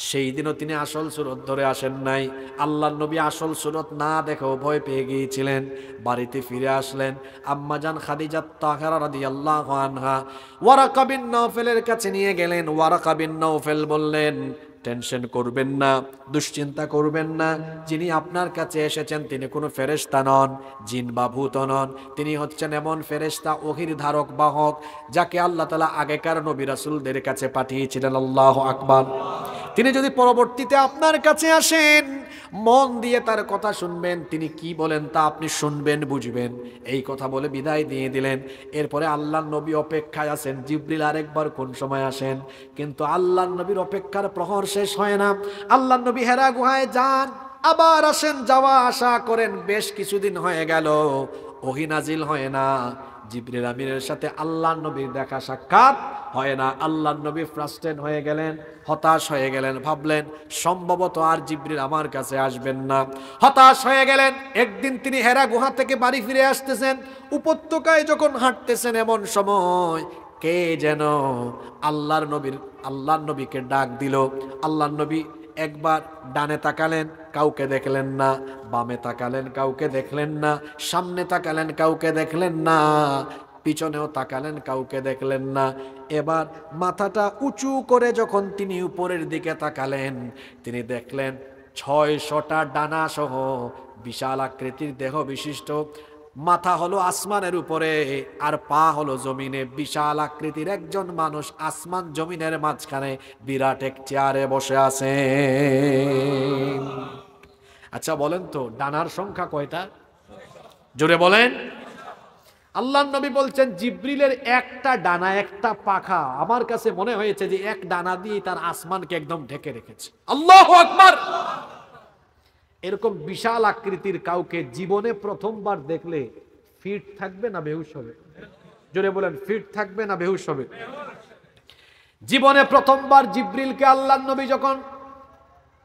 সেই দিনও তিনি আসল সুরত ধরে আসেন নাই। আল্লাহর নবী আসল সুরত না দেখেও ভয় পেয়ে গিয়েছিলেন। বাড়িতে ফিরে আসলেন। আম্মাজান খাদিজা তাহরা রাদিয়াল্লাহু আনহা ওয়ারাকা বিন নওফেলের কাছে নিয়ে গেলেন। ওয়ারাকা বিন নওফেল বললেন, টেনশন করবেন না, দুশ্চিন্তা করবেন না, যিনি আপনার কাছে এসেছেন তিনি কোনো ফেরেশতা নন, জিন বা ভূত নন। তিনি হচ্ছেন এমন ফেরেশতা, ওহীর ধারক বাহক, যাকে আল্লাহ তাআলা আগেকার নবী রাসূলদের কাছে পাঠিয়েছিলেন। আল্লাহু আকবার। তিনি যদি পরবর্তীতে আপনার কাছে আসেন, মন দিয়ে তার কথা শুনবেন, তিনি কি বলেন তা আপনি শুনবেন, বুঝবেন। এই কথা বলে বিদায় দিয়ে দিলেন। এরপরে আল্লাহর নবী অপেক্ষায় আছেন জিবরিল আরেকবার কোন সময় আসেন। কিন্তু আল্লাহর নবীর অপেক্ষার প্রহর শেষ হয় না। আল্লাহর নবী হেরা গুহায় যান, আবার আসেন, যাওয়া আসা করেন। বেশ কিছুদিন হয়ে গেল, ওহী নাজিল হয় না। জিবরিল আমিনের সাথে আল্লাহর নবীর দেখা সাক্ষাৎ হয় না। আল্লাহর নবী ফ্রাস্ট্রেট হয়ে গেলেন, হতাশ হয়ে গেলেন। ভাবলেন সম্ভবত আর জিবরিল আমার কাছে আসবেন না। হতাশ হয়ে গেলেন। একদিন তিনি হেরা গুহা থেকে বাড়ি ফিরে আসতেছেন। উপত্যকায় যখন হাঁটতেছেন, এমন সময় কে যেন আল্লাহর নবীকে ডাক দিল। আল্লাহর নবী একবার ডানে তাকালেন, কাউকে দেখলেন না। বামে তাকালেন, কাউকে দেখলেন না। সামনে তাকালেন, কাউকে দেখলেন না। পিছনেও তাকালেন, কাউকে দেখলেন না। এবার মাথাটা উঁচু করে যখন তিনি উপরের দিকে তাকালেন, তিনি দেখলেন 600টা ডানা সহ বিশাল আকৃতির দেহ বিশিষ্ট, মাথা হলো আসমানের উপরে আর পা হলো জমিনে, বিশাল আকৃতির একজন মানুষ আসমান জমিনের মাঝখানে বিরাট এক চেয়ারে বসে আছে। আচ্ছা বলেন তো ডানার সংখ্যা কয়টা? জোরে বলেন। আল্লাহর নবী বলছেন জিবরিলের একটা ডানা, একটা পাখা, আমার কাছে মনে হয়েছে যে এক ডানা দিয়ে তার আসমানকে একদম ঢেকে রেখেছে। আল্লাহু আকবার। এরকম বিশাল আকৃতির কাউকে জীবনে প্রথমবার দেখলে ফিট থাকবে না বেহুশ হবে? জোরে বলেন, ফিট থাকবে না বেহুশ হবে? জীবনে প্রথমবার জিবরিলকে আল্লাহর নবী যখন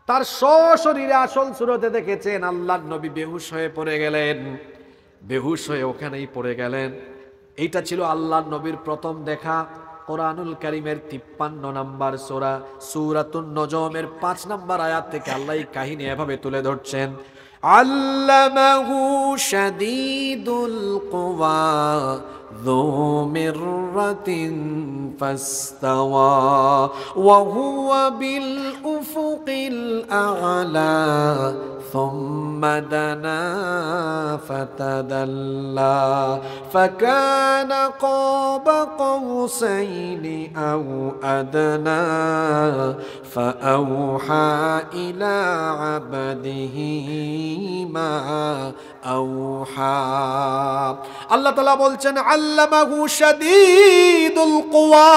তার সশরীরে আসল সুরতে দেখেছেন, আল্লাহর নবী বেহুশ হয়ে পড়ে গেলেন, বেহুশ হয়ে ওখানেই পড়ে গেলেন। এইটা ছিল আল্লাহর নবীর প্রথম দেখা। কোরআনুল কারীমের 53 নম্বর সূরা সূরাতুন নজমের 5 নম্বর আয়াত থেকে আল্লাহ এই কাহিনী এভাবে তুলে ধরছেন, আল্লামাহু শাদীদুল কুওয়া যু মিররাতিন ফাস্তাওয়া ওয়া হুয়া বিল উফুকিল আ'লা ثم دنا فتدلى فكان قاب قوسين أو أدنى فأوحى إلى عبده ما أوحى الله تعالى বলছেন আল্লামাহু শাদীদুল কুওয়া,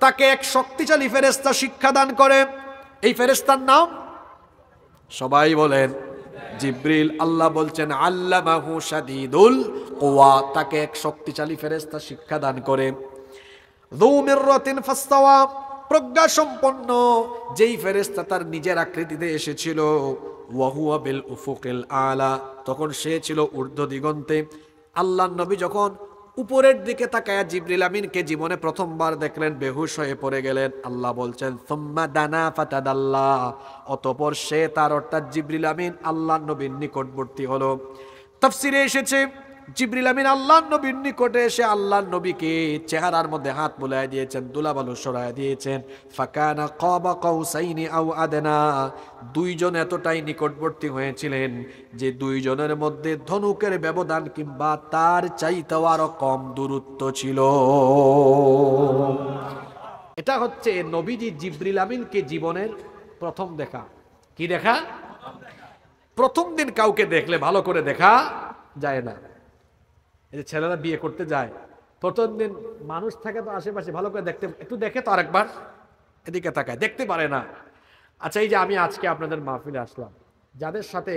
তাকে এক শক্তিশালী ফেরেশতা শিক্ষা দান করে। এই ফেরেশতার নাম সবাই বলেন জিবরিল। আল্লাহ বলছেন আল্লামাহু শাদীদুল কুওয়া, তাকে এক শক্তিশালী ফেরেশতা শিক্ষা দান করে। যু মিররাতিন ফাস্তাওয়া, প্রজ্ঞা সম্পন্ন যেই ফেরেশতা তার নিজের আকৃতিতে এসেছিল। ওয়া হুয়া বিল উফুকিল আলা, তখন সে ছিল ঊর্ধ্ব দিগন্তে। আল্লাহর নবী যখন উপরের দিকে তাকায়া জিবরিল আমিনকে জীবনে প্রথমবার দেখলেন, বেহুশ হয়ে পড়ে গেলেন। আল্লাহ বলছেন সুম্মা দানা ফাতাদাল্লা, অতঃপর সে তার অর্থাৎ জিবরিল আমিন আল্লাহর নবীর নিকটবর্তী হলো। তাফসিরে এসেছে জিবরিল আমিন আল্লাহর নবীর নিকটে এসে আল্লাহর নবীকে চেহারার মধ্যে হাত বুলায় দিয়েছেন, দুলাবালু সরায় দিয়েছেন। ফাকানা কাবা কাউসাইনি আও আদনা, দুইজন এতটাই নিকটবর্তী হয়েছিলেন যে দুইজনের মধ্যে ধনুকের ব্যবধান কিংবা তার চাইতেও আরো কম দূরত্ব ছিল। এটা হচ্ছে নবীজি জিবরিল আমিনকে জীবনের প্রথম দেখা। কি দেখা? প্রথম দিন কাউকে দেখলে ভালো করে দেখা যায় না। এই যে ছেলেরা বিয়ে করতে যায়, প্রথম দিন মানুষ থাকে তো আশেপাশে, ভালো করে দেখতে, একটু দেখে তো আরেকবার এদিকে তাকায়, দেখতে পারে না। আচ্ছা, এই যে আমি আজকে আপনাদের মাহফিলে আসলাম, যাদের সাথে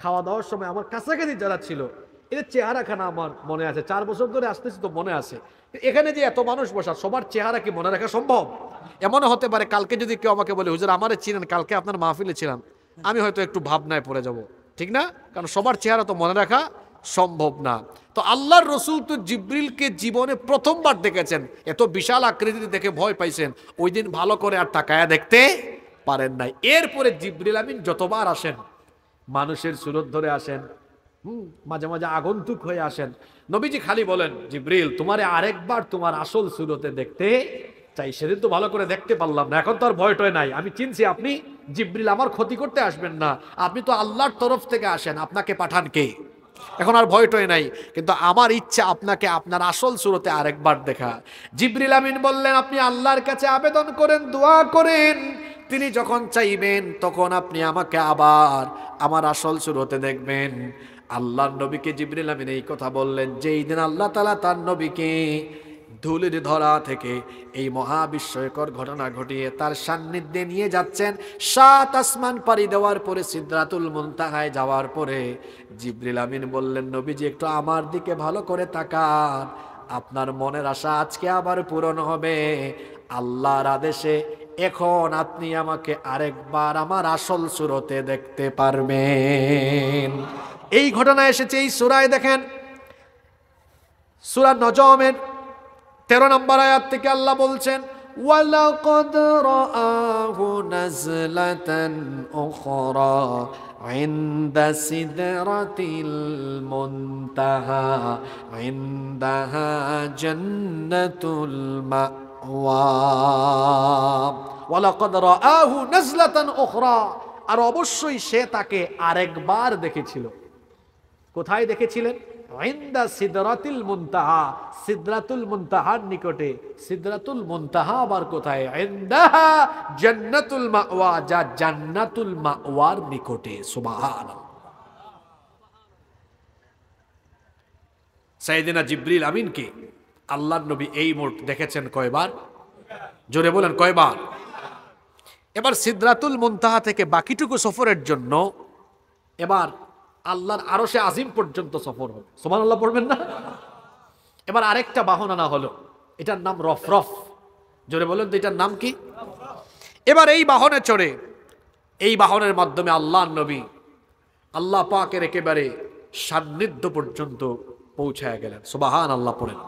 খাওয়া দাওয়ার সময় আমার কাছাকাছি যারা ছিল, এদের চেহারাখানা আমার মনে আছে, 4 বছর ধরে আসতেছি তো মনে আছে। এখানে যে এত মানুষ বসা, সবার চেহারা কি মনে রাখা সম্ভব? এমনও হতে পারে কালকে যদি কেউ আমাকে বলে হুজুর আমারে চিনেন, কালকে আপনার মাহফিলে ছিলাম, আমি হয়তো একটু ভাবনায় পড়ে যাব, ঠিক না? কারণ সবার চেহারা তো মনে রাখা সম্ভব না। তো আল্লাহর রসুল তো জিবরিলকে জীবনে প্রথমবার দেখেছেন, এত বিশাল আকৃতি দেখে ভয় পাইছেন, ওই দিন ভালো করে আর তাকায়া দেখতে পারেন নাই। এরপরে জিবরিল আমিন যতবার আসেন, মানুষের সুরত ধরে আসেন, মাঝে মাঝে আগন্তুক হয়ে আসেন। নবীজি খালি বলেন জিবরিল তোমারে আরেকবার তোমার আসল সুরতে দেখতে চাই, সেদিন তো ভালো করে দেখতে পারলাম না, এখন তো আর ভয় টয় নাই, আমি চিনছি আপনি জিবরিল, আমার ক্ষতি করতে আসবেন না, আপনি তো আল্লাহর তরফ থেকে আসেন, আপনাকে পাঠান কে? এখন আর ভয় টয় নাই, কিন্তু আমার ইচ্ছা আপনাকে আপনার আসল সুরতে আরেকবার দেখা। জিবরিল আমিন বললেন আপনি আল্লাহর কাছে আবেদন করেন, দোয়া করেন, তিনি যখন চাইবেন তখন আপনি আমাকে আবার আমার আসল সুরতে দেখবেন। আল্লাহর নবীকে জিবরিল আমিন এই কথা বললেন যেই দিন আল্লাহ তাআলা তার নবীকে ধুলির ধরা থেকে এই মহাবিস্ময়কর ঘটনা ঘটিয়ে তার সান্নিধ্যে নিয়ে যাচ্ছেন। 7 আসমান পাড়ি দেওয়ার পরে সিদরাতুল মুনতাহায় যাওয়ার পরে জিবরিল আমিন বললেন নবীজি একটু আমার দিকে ভালো করে তাকান, আপনার মনের আশা আজকে আবার পূরণ হবে আল্লাহর আদেশে। এখন আপনি আমাকে আরেকবার আমার আসল সুরতে দেখতে পারবেন। এই ঘটনা এসেছে এই সূরায়। দেখেন সূরা নজমের 13 নম্বর আয়াত থেকে আল্লাহ বলছেন ওয়ালাকাদ রাআহু নাজলাতান উখরা ইনদা সিদরাতিল মুনতাহা ইনদাহা জান্নাতুল মাওয়া ওয়ালাকাদ রাআহু নাজলাতান উখরা, আর অবশ্যই সে তাকে আরেকবার দেখেছিল। কোথায় দেখেছিলেন? ইনদা সিদরাতিল মুনতাহা, সিদরাতুল মুনতাহার নিকটে। সিদরাতুল মুনতাহা আবার কোথায়? ইনদাহা জান্নাতুল মাওয়া, যা জান্নাতুল মাওয়ার নিকটে। সুবহানাল্লাহ। সাইয়েদনা জিবরিল আমিনকে আল্লাহর নবী এই মোট দেখেছেন কয়বার? জোরে বলেন কয়বার? এবার সিদরাতুল মুনতাহা থেকে বাকিটুকু সফরের জন্য এবার আল্লাহর আরশে আজিম পর্যন্ত সফর হবে। সুবহানাল্লাহ পড়বেন না? এবার আরেকটা বাহন আনা হলো, এটার নাম রফরফ। জোরে বলেন তো এটার নাম কি? এবার এই বাহনে চড়ে, এই বাহনের মাধ্যমে আল্লাহর নবী আল্লাহ পাকের একেবারে সান্নিধ্য পর্যন্ত পৌঁছায় গেলেন। সুবহানাল্লাহ পড়েন।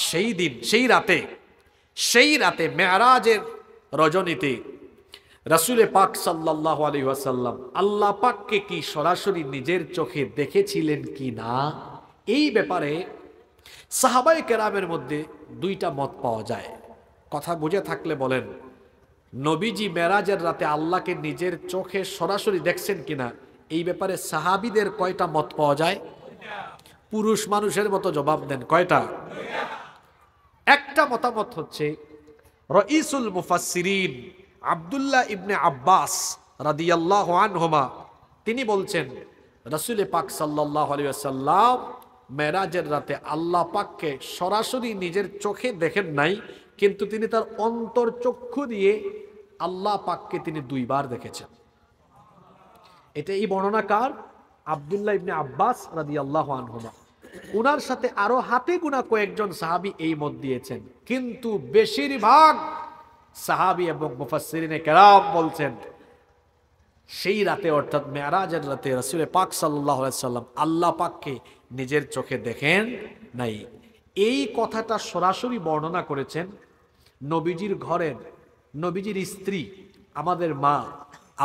সেই দিন, সেই রাতে মেরাজের রজনীতে রাসূলে পাক সাল্লাল্লাহু আলাইহি ওয়াসাল্লাম আল্লাহ পাককে কি সরাসরি নিজের চোখে দেখেছিলেন কি না, এই ব্যাপারে সাহাবায়ে কেরামের মধ্যে দুইটা মত পাওয়া যায়। কথা বুঝে থাকলে বলেন, নবীজি মেরাজের রাতে আল্লাহকে নিজের চোখে সরাসরি দেখছেন কিনা, এই ব্যাপারে সাহাবীদের কয়টা মত পাওয়া যায়? পুরুষ মানুষের মতো জবাব দেন, কয়টা? একটা মতামত হচ্ছে রাইসুল মুফাসসিরিন আব্দুল্লাহ ইবনে আব্বাস রাদিয়াল্লাহু আনহুমা, তিনি বলছেন রাসূলে পাক সাল্লাল্লাহু আলাইহি ওয়াসাল্লাম মেরাজের রাতে আল্লাহ পাককে সরাসরি নিজের চোখে দেখেন নাই, কিন্তু তিনি তার অন্তর্চক্ষু দিয়ে আল্লাহ পাককে তিনি দুইবার দেখেছেন। এটা এই বর্ণনা কার? আব্দুল্লাহ ইবনে আব্বাস রাদিয়াল্লাহু আনহুমা। উনার সাথে আরো হাতে গোনা কয়েকজন সাহাবী এই মত দিয়েছেন, কিন্তু বেশিরভাগ সাহাবী এবং মুফাসসিরিনে কেরাম বলছেন সেই রাতে অর্থাৎ মেরাজের রাতে রাসূল পাক সাল্লাল্লাহু আলাইহি সাল্লাম আল্লাহ পাককে নিজের চোখে দেখেন নাই। এই কথাটা সরাসরি বর্ণনা করেছেন নবীজির ঘরের, নবীজির স্ত্রী আমাদের মা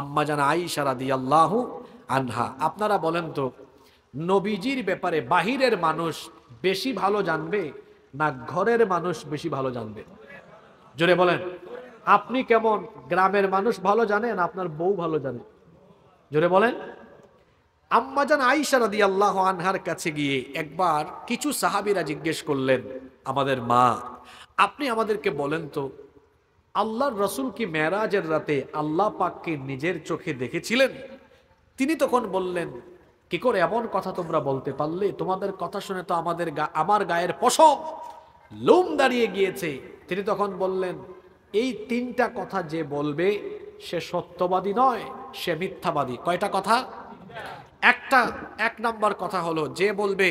আম্মাজান আয়েশা রাদিয়াল্লাহু আনহা। আপনারা বলেন তো, নবীজির ব্যাপারে বাহিরের মানুষ বেশি ভালো জানবে না ঘরের মানুষ বেশি ভালো জানবে? জোরে বলেন। আপনি কেমন গ্রামের মানুষ ভালো জানেন, আপনার বউ ভালো জানে? জোরে বলেন। আম্মাজান আয়েশা রাদিয়াল্লাহু আনহার কাছে গিয়ে একবার কিছু সাহাবীরা জিজ্ঞেস করলেন, আমাদের মা আপনি আমাদেরকে বলেন তো, আল্লাহর রাসূল কি মেরাজের রাতে আল্লাহ পাককে নিজের চোখে দেখেছিলেন? তিনি তখন বললেন, কি করে এমন কথা তোমরা বলতে পারলে? তোমাদের কথা শুনে তো আমার গায়ের পশম লোম দাঁড়িয়ে গিয়েছে। তিনি তখন বললেন, এই তিনটা কথা যে বলবে সে সত্যবাদী নয়, সে মিথ্যাবাদী। কয়টা কথা? এক নাম্বার কথা হলো, যে বলবে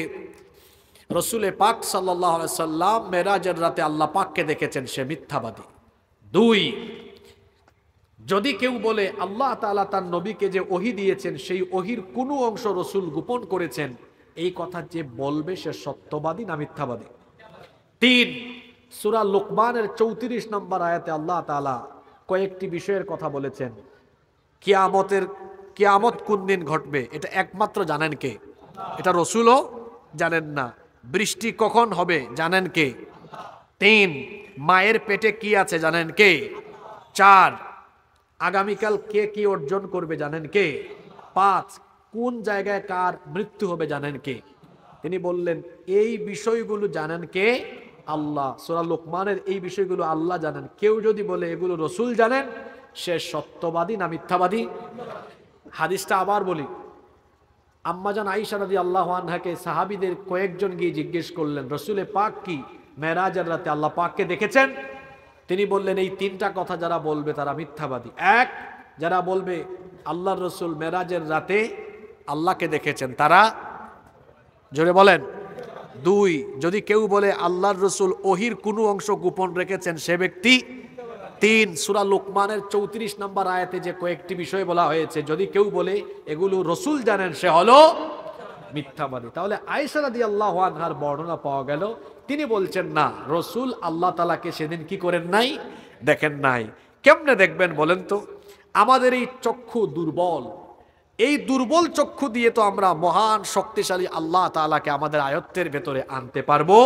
রাসূলে পাক সাল্লাল্লাহু আলাইহি সাল্লাম মেরাজের রাতে আল্লাহ পাককে দেখেছেন, সে মিথ্যাবাদী। দুই, যদি কেউ বলে আল্লাহ তাআলা তার নবীকে যে ওহী দিয়েছেন সেই ওহীর কোনো অংশ রাসূল গোপন করেছেন, এই কথা যে বলবে সে সত্যবাদী না মিথ্যাবাদী? তিন, সূরা লুকমানের 34 নম্বর আয়াতে আল্লাহ তাআলা কয়েকটি বিষয়ের কথা বলেছেন। কিয়ামত কোন দিন ঘটবে এটা একমাত্র জানেন কে? এটা রাসূলও জানেন না। বৃষ্টি কখন হবে জানেন কে? তিন, মায়ের পেটে কি আছে জানেন কে? চার, আগামীকাল কে কি অর্জন করবে জানেন কে? পাঁচ, কোন জায়গায় কার মৃত্যু হবে জানেন কে? তিনি বললেন এই বিষয়গুলো জানেন কে? আল্লাহ। সূরা লুকমানের এই বিষয়গুলো আল্লাহ জানেন। কেউ যদি বলে এগুলো রাসূল জানেন, সে সত্যবাদী না মিথ্যাবাদী? হাদিসটা আবার বলি, আম্মাজান আয়েশা রাদিয়াল্লাহু আনহাকে সাহাবীদের কয়েকজন গিয়ে জিজ্ঞেস করলেন, রাসূলে পাক কি মেরাজের রাতে আল্লাহ পাককে দেখেছেন? তিনি বললেন এই তিনটা কথা যারা বলবে তারা মিথ্যাবাদী। এক, যারা বলবে আল্লাহর রাসূল মেরাজের রাতে আল্লাহকে দেখেছেন তারা, জোরে বলেন। দুই, যদি কেউ বলে আল্লাহর রাসূল ওহীর কোনো অংশ গোপন রেখেছেন সে ব্যক্তি। তিন, সূরা লুকমানের 34 নম্বর আয়াতে যে কয়েকটি বিষয় বলা হয়েছে, যদি কেউ বলে এগুলো রাসূল জানেন সে হলো মিথ্যাবাদী। তাহলে আয়েশা রাদিয়াল্লাহু আনহার বর্ণনা পাওয়া গেল, তিনি বলছেন না, রাসূল আল্লাহ তাআলাকে সেদিন কি করেন নাই? দেখেন নাই। কেমনে দেখবেন বলেন তো? আমাদের এই চক্ষু দুর্বল, এই দুর্বল চক্ষু দিয়ে তো আমরা মহান শক্তিশালী আল্লাহ তাআলাকে আমাদের আয়ত্তের ভেতরে আনতে পারবো?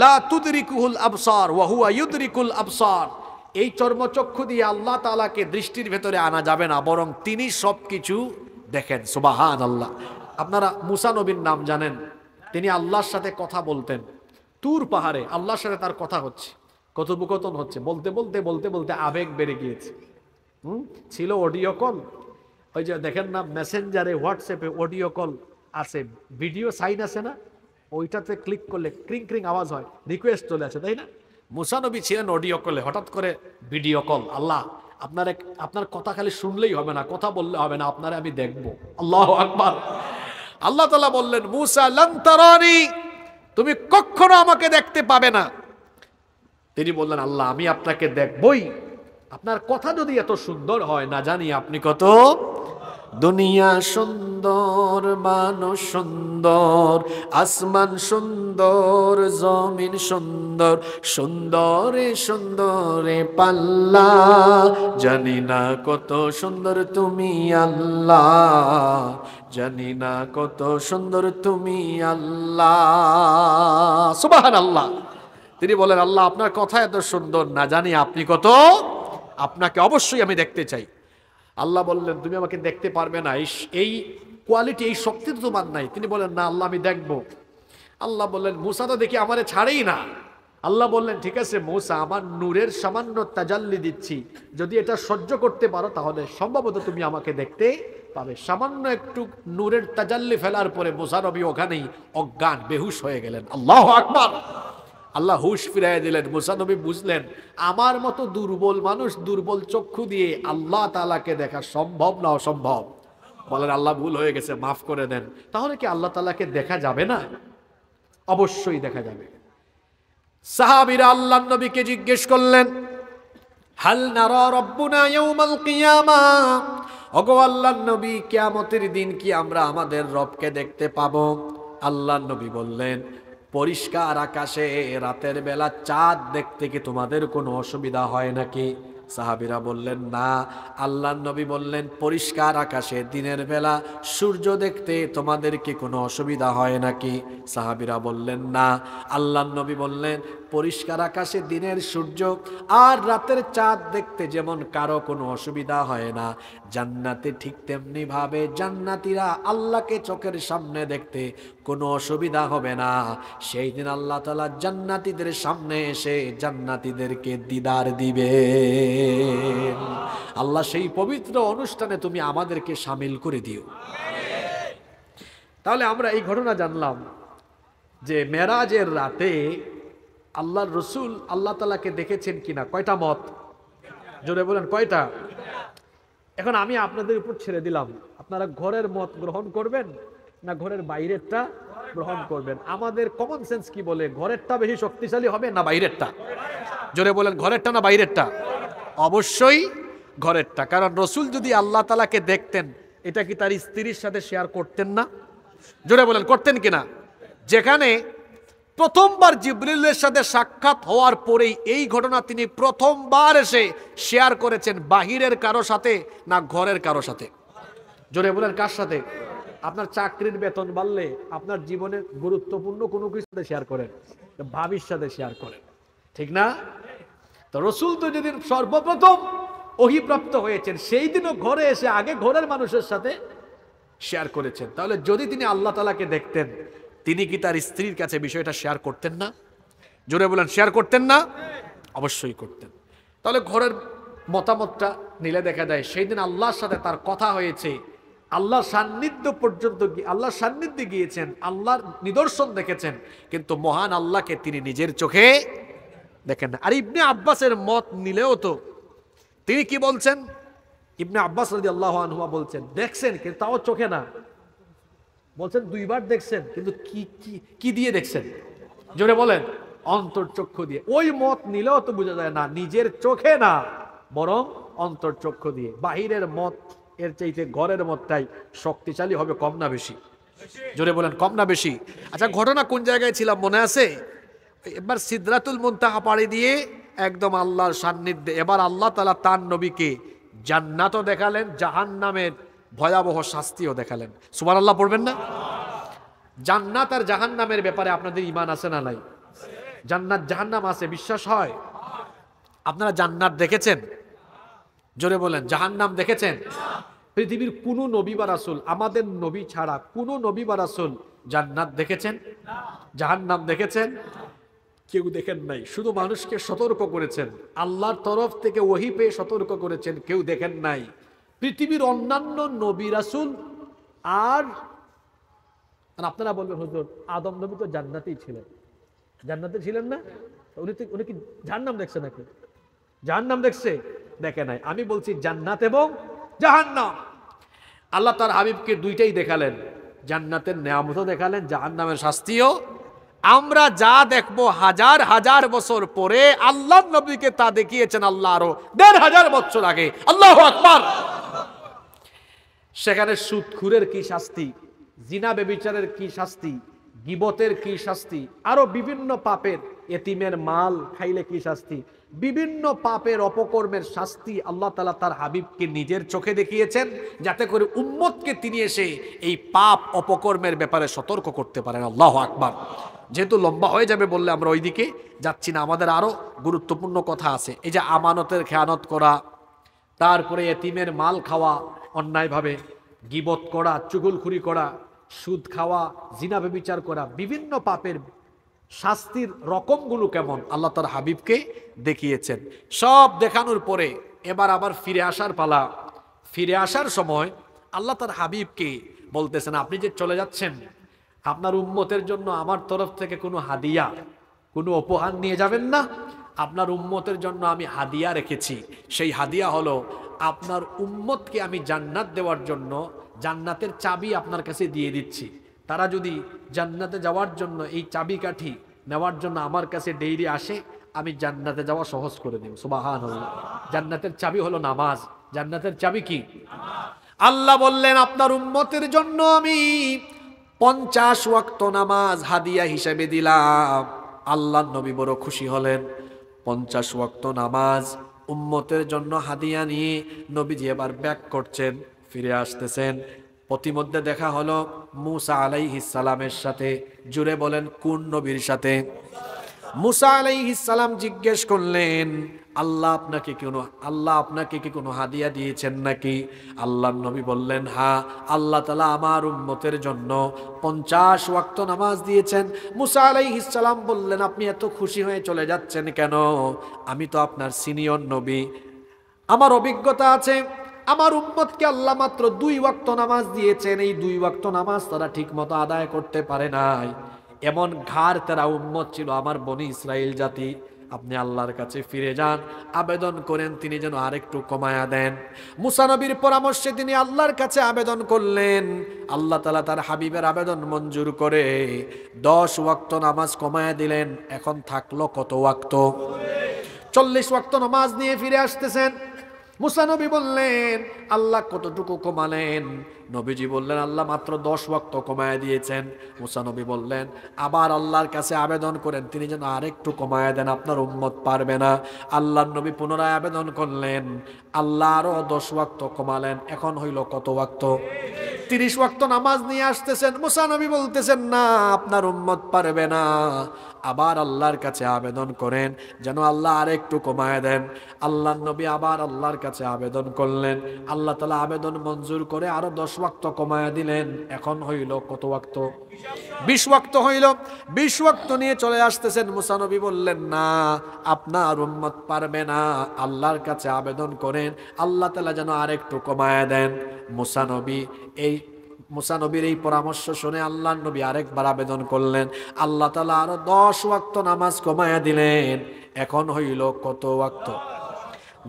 লা তুদরিকুহুল আবসার ওয়া হুয়া ইউদরিকুল আবসার। এই চর্মচক্ষু দিয়ে আল্লাহ তাআলাকে দৃষ্টির ভেতরে আনা যাবে না, বরং তিনি সবকিছু দেখেন। সুবহানাল্লাহ। আপনারা মুসা নবীর নাম জানেন, তিনি আল্লাহর সাথে কথা বলতেন। তুর পাহাড়ে আল্লাহর সাথে তার কথা হচ্ছে, কথোপকথন হচ্ছে, বলতে বলতে বলতে বলতে আবেগ বেড়ে গিয়েছে। ছিল অডিও কল, ওই যে দেখেন না মেসেঞ্জারে হোয়াটসঅ্যাপে অডিও কল আছে, ভিডিও সাইন আছে না, ওইটাতে ক্লিক করলে ক্রিং ক্রিং আওয়াজ হয়, রিকোয়েস্ট চলে আসে, তাই না? মুসা নবী ছিলেন অডিও কলে, হঠাৎ করে ভিডিও কল। আল্লাহ আপনার কথা খালি শুনলেই হবে না, কথা বললে হবে না, আপনারে আমি দেখবো। আল্লাহু আকবার। আল্লাহ তাআলা বললেন, মুসা লান তারানি, তুমি কখনো আমাকে দেখতে পাবে না। তিনি বললেন, আল্লাহ আমি আপনাকে দেখবই। আপনার কথা যদি এত সুন্দর হয়, না জানি আপনি কত। দুনিয়া সুন্দর, মানুষ সুন্দর, আসমান সুন্দর, জমিন সুন্দর, সুন্দরে সুন্দরে পাল্লা, জানি না কত সুন্দর তুমি আল্লাহ, জানি না কত সুন্দর তুমি আল্লাহ। সুবহানাল্লাহ। তিনি বলেন, আল্লাহ আপনার কথা এত সুন্দর, না জানি আপনি কত। আপনাকে অবশ্যই আমি দেখতে চাই। আল্লাহ বললেন, তুমি আমাকে দেখতে পারবে না, এই কোয়ালিটি, এই শক্তি তো তোমার নাই। তিনি বলেন, না আল্লাহ আমি দেখব। আল্লাহ বললেন, মুসা তো দেখি আমারে ছাড়েই না। আল্লাহ বললেন, ঠিক আছে মুসা, আমার নূরের সামান্য তাজাল্লি দিচ্ছি, যদি এটা সহ্য করতে পারো তাহলে সম্ভবত তুমি আমাকে দেখতে পাবে। সামান্য একটু নূরের তাজাল্লি ফেলার পরে মুসা নবী ওখানেই অজ্ঞান, বেহুশ হয়ে গেলেন। আল্লাহু আকবার। আল্লাহ হুশ ফিরাইয়া দিলেন। মুসা নবী বুঝলেন, আমার মতো দুর্বল মানুষ দুর্বল চক্ষু দিয়ে আল্লাহ তাআলাকে দেখা সম্ভব না অসম্ভব। বলেন, আল্লাহ ভুল হয়ে গেছে, মাফ করে দেন। তাহলে কি আল্লাহ তাআলাকে দেখা যাবে না? অবশ্যই দেখা যাবে। সাহাবীরা আল্লাহর নবীকে জিজ্ঞেস করলেন, হাল নারা রাব্বুনা ইয়াউমাল কিয়ামা, ওগো আল্লাহর নবী, কিয়ামতের দিন কি আমরা আমাদের রবকে দেখতে পাবো? আল্লাহর নবী বললেন, পরিষ্কার আকাশে রাতের বেলা চাঁদ দেখতে কি তোমাদের কোনো অসুবিধা হয় নাকি? সাহাবীরা বললেন, না। আল্লাহর নবী বললেন, পরিষ্কার আকাশে দিনের বেলা সূর্য দেখতে তোমাদের কি কোনো অসুবিধা হয় নাকি? সাহাবীরা বললেন, না। আল্লাহর নবী বললেন, পরিষ্কার আকাশে দিনের সূর্য আর রাতের চাঁদ দেখতে যেমন কারো কোনো অসুবিধা হয় না, জান্নাতে ঠিক তেমনি ভাবে জান্নাতীরা আল্লাহকে চোখের সামনে দেখতে কোনো অসুবিধা হবে না। সেই দিন আল্লাহ তাআলা জান্নাতীদের সামনে এসে জান্নাতীদেরকে দিদার দিবে। আল্লাহ সেই পবিত্র অনুষ্ঠানে তুমি আমাদেরকে শামিল করে দিও। তাহলে আমরা এই ঘটনা জানলাম যে মেরাজের রাতে আল্লাহর রসুল আল্লাহ তাআলাকে দেখেছেন কিনা। কয়টা মত? জোরে বলেন, কয়টা? এখন আমি আপনাদের উপর ছেড়ে দিলাম, আপনারা ঘরের মত গ্রহণ করবেন না ঘরের বাইরেরটা গ্রহণ করবেন। আমাদের কমন সেন্স কি বলে, ঘরেরটা বেশি শক্তিশালী হবে না বাইরেরটা? জোরে বলেন, ঘরেরটা না বাইরেরটা? অবশ্যই ঘরেরটা। কারণ রসুল যদি আল্লাহ তাআলাকে দেখতেন, এটা কি তার স্ত্রীর সাথে শেয়ার করতেন না? জোরে বলেন, করতেন কিনা? যেখানে প্রথমবার জিবরিলের সাথে সাক্ষাৎ হওয়ার পরেই এই ঘটনা তিনি প্রথমবার এসে শেয়ার করেছেন, বাহিরের কারো সাথে না ঘরের কারো সাথে? জোরে বলেন, কার সাথে? আপনার চাকরির বেতন বাড়লে আপনার জীবনের গুরুত্বপূর্ণ কোনো কিছুর সাথে শেয়ার করেন, ভাবির সাথে শেয়ার করেন, ঠিক না? তো রসুল তো যেদিন সর্বপ্রথম ওহীপ্রাপ্ত হয়েছেন, সেই দিনও ঘরে এসে আগে ঘরের মানুষের সাথে শেয়ার করেছেন। তাহলে যদি তিনি আল্লাহ তাআলাকে দেখতেন, তিনি কি তার স্ত্রীর কাছে বিষয়টা শেয়ার করতেন না? জোরে বলেন, শেয়ার করতেন না? অবশ্যই করতেন। তাহলে ঘরের মতামতটা নিলে দেখা যায় সেই দিন আল্লাহর সাথে তার কথা হয়েছে, আল্লাহর সান্নিধ্য পর্যন্ত আল্লাহর সান্নিধ্যে গিয়েছেন, আল্লাহর নিদর্শন দেখেছেন, কিন্তু মহান আল্লাহকে তিনি নিজের চোখে দেখেন না। আর ইবনে আব্বাসের মত নিলেও তো তিনি কি বলছেন? ইবনে আব্বাস রাদিয়াল্লাহু আনহু বলছেন, দেখছেন কিন্তু তাও চোখে না। বলছেন দুইবার দেখছেন, কিন্তু কি দিয়ে দেখছেন? জোরে বলেন, অন্তর্চক্ষু দিয়ে। ওই মত নিলেও তো বোঝা যায় না নিজের চোখে না, বরং অন্তর্চক্ষু দিয়ে। বাহিরের মত এর চাইতে ঘরের মতটাই শক্তিশালী হবে, কম না বেশি? জোরে বলেন, কম না বেশি? আচ্ছা, ঘটনা কোন জায়গায় ছিলাম মনে আছে? এবার সিদরাতুল মুনতাহা পাড়ি দিয়ে একদম আল্লাহর সান্নিধ্যে। এবার আল্লাহ তাআলা তার নবীকে জান্নাতও দেখালেন, জাহান্নামের ভয়াবহ শাস্তিও দেখালেন। সুবহানাল্লাহ পড়বেন না? জান্নাত আর জাহান্নামের ব্যাপারে আপনাদের ঈমান আছে না নাই? জান্নাত জাহান্নাম আছে, বিশ্বাস হয়? আপনারা জান্নাত দেখেছেন? জোরে বলেন, জাহান্নাম দেখেছেন? পৃথিবীর কোন নবী বা রাসূল, আমাদের নবী ছাড়া কোন নবী বা রাসূল জান্নাত দেখেছেন? জাহান্নাম দেখেছেন? কেউ দেখেন নাই। শুধু মানুষকে সতর্ক করেছেন, আল্লাহর তরফ থেকে ওহী পেয়ে সতর্ক করেছেন, কেউ দেখেন নাই। পৃথিবীর অন্যান্য নবী রাসূল আর আপনারা বলবেন, হুজুর আদম নবী তো জান্নাতেই ছিলেন। জান্নাতে ছিলেন না? উনি কি জাহান্নাম দেখছে নাকি? জাহান্নাম দেখছে? দেখে নাই। আমি বলছি জান্নাত এবং জাহান্নাম। আল্লাহ তার হাবিবকে দুইটাই দেখালেন, জান্নাতের নেয়ামতও দেখালেন, জাহান্নামের শাস্তিও। আমরা যা দেখবো হাজার হাজার বছর পরে, আল্লাহ নবীকে তা দেখিয়েছেন আল্লাহ আরো ১৫০০ বছর আগে। আল্লাহু আকবার। সেখানে সুদখুরের কি শাস্তি, জিনা ব্যভিচারের কি শাস্তি, গীবতের কি শাস্তি, আরো বিভিন্ন পাপের, এতিমের মাল খাইলে কি শাস্তি, বিভিন্ন পাপের অপকর্মের শাস্তি আল্লাহ তাআলা তার হাবিবকে নিজের চোখে দেখিয়েছেন, যাতে করে উম্মতকে তিনি এসে এই পাপ অপকর্মের ব্যাপারে সতর্ক করতে পারেন। আল্লাহু আকবার। যেহেতু লম্বা হয়ে যাবে বললে আমরা ওইদিকে যাচ্ছি না, আমাদের আরো গুরুত্বপূর্ণ কথা আছে। এই যে আমানতের খেয়ানত করা, তারপরে এতিমের মাল খাওয়া অন্যায়ভাবে, গীবত করা, চুগলখুরি করা, সুদ খাওয়া, জিনা ব্যভিচার করা, বিভিন্ন পাপের শাস্তির রকমগুলো কেমন আল্লাহ তার হাবিবকে দেখিয়েছেন। সব দেখানোর পরে এবার আবার ফিরে আসার পালা। ফিরে আসার সময় আল্লাহ তার হাবিবকে বলতেছেন, আপনি যে চলে যাচ্ছেন, আপনার উম্মতের জন্য আমার তরফ থেকে কোনো হাদিয়া, কোনো উপহার নিয়ে যাবেন না। আপনার উম্মতের জন্য আমি হাদিয়া রেখেছি। সেই হাদিয়া হলো আপনার উম্মতকে আমি জান্নাত দেওয়ার জন্য জান্নাতের চাবি আপনার কাছে দিয়ে দিচ্ছি। তারা যদি জান্নাতে যাওয়ার জন্য এই চাবিকাঠি নেওয়ার জন্য আমার কাছে ডেইলি আসে, আমি জান্নাতে যাওয়া সহজ করে দেব। সুবহানাল্লাহ। জান্নাতের চাবি হলো নামাজ। জান্নাতের চাবি কি? আল্লাহ বললেন, আপনার উম্মতের জন্য আমি 50 ওয়াক্ত নামাজ হাদিয়া হিসেবে দিলাম। আল্লাহ নবী বড় খুশি হলেন। 50 ওয়াক্ত নামাজ উম্মতের জন্য হাদিয়া নিয়ে নবীজি এবার ব্যাক করছেন, ফিরে আসতেছেন। প্রতিমধ্যে দেখা হলো মুসা আলাইহিস সালামের সাথে। জুড়ে বলেন, কোন নবীর সাথে? মুসা আলাইহিস সালাম জিজ্ঞেস করলেন, আল্লাহ আপনাকে কি কোনো হাদিয়া দিয়েছেন নাকি? আল্লাহ নবী বললেন, হ্যাঁ, আল্লাহ তাআলা আমার উম্মতের জন্য 50 ওয়াক্ত নামাজ দিয়েছেন। মুসা আলাইহিস সালাম বললেন, আপনি এত খুশি হয়ে চলে যাচ্ছেন কেন? আমি তো আপনার সিনিয়র নবী, আমার অভিজ্ঞতা আছে। আমার উম্মতকে আল্লাহ মাত্র 2 ওয়াক্ত নামাজ দিয়েছেন। এই 2 ওয়াক্ত নামাজ তারা ঠিক মতো আদায় করতে পারে নাই। এমন ঘাড় তেরা উম্মত ছিল আমার বনি ইসরাইল জাতি। আপনি আল্লাহর কাছে ফিরে যান, আবেদন করেন তিনি যেন আরেকটু কমায়া দেন। মুসা নবীর পরামর্শে তিনি আল্লাহর কাছে আবেদন করলেন। আল্লাহ তাআলা তার হাবিবের আবেদন মঞ্জুর করে 10 ওয়াক্ত নামাজ কমায়া দিলেন। এখন থাকলো কত ওয়াক্ত? 40 ওয়াক্ত নামাজ নিয়ে ফিরে আসতেছেন। মুসা নবী বললেন, আল্লাহ কতটুকু কমালেন? নবীজি বললেন, আল্লাহ মাত্র 10 ওয়াক্ত কমায় দিয়েছেন। মুসা নবী বললেন, আবার আল্লাহর কাছে আবেদন করেন তিনি যেন আরেকটু কমায় দেন, আপনার উম্মত পারবে না। আল্লাহর নবী পুনরায় আবেদন করলেন, আল্লাহ আরো 10 ওয়াক্ত কমালেন। এখন হইল কত ওয়াক্ত? 30 ওয়াক্ত নামাজ নিয়ে আসতেছেন। মুসা নবী বলতেছেন, না, আপনার উম্মত পারবে না। আবার আল্লাহর কাছে আবেদন করেন যেন আল্লাহ আরেকটু কমায় দেন। আল্লাহর নবী আবার আল্লাহর কাছে আবেদন করলেন। আল্লাহ তাআলা আবেদন মঞ্জুর করে আরো 10 ওয়াক্ত কমায় দিলেন। এখন হইল কত ওয়াক্ত? 20 ওয়াক্ত হইল। 20 ওয়াক্ত নিয়ে চলে আসতেছেন। মুসা নবী বললেন, না, আপনার উম্মত পারবে না। আল্লাহর কাছে আবেদন করেন আল্লাহ তাআলা যেন আরেকটু কমায় দেন। মুসা নবীর এই পরামর্শ শুনে আল্লাহর নবী আরেকবার আবেদন করলেন। আল্লাহ তাআলা আরো 10 ওয়াক্ত নামাজ কমায়া দিলেন। এখন হইল কত ওয়াক্ত?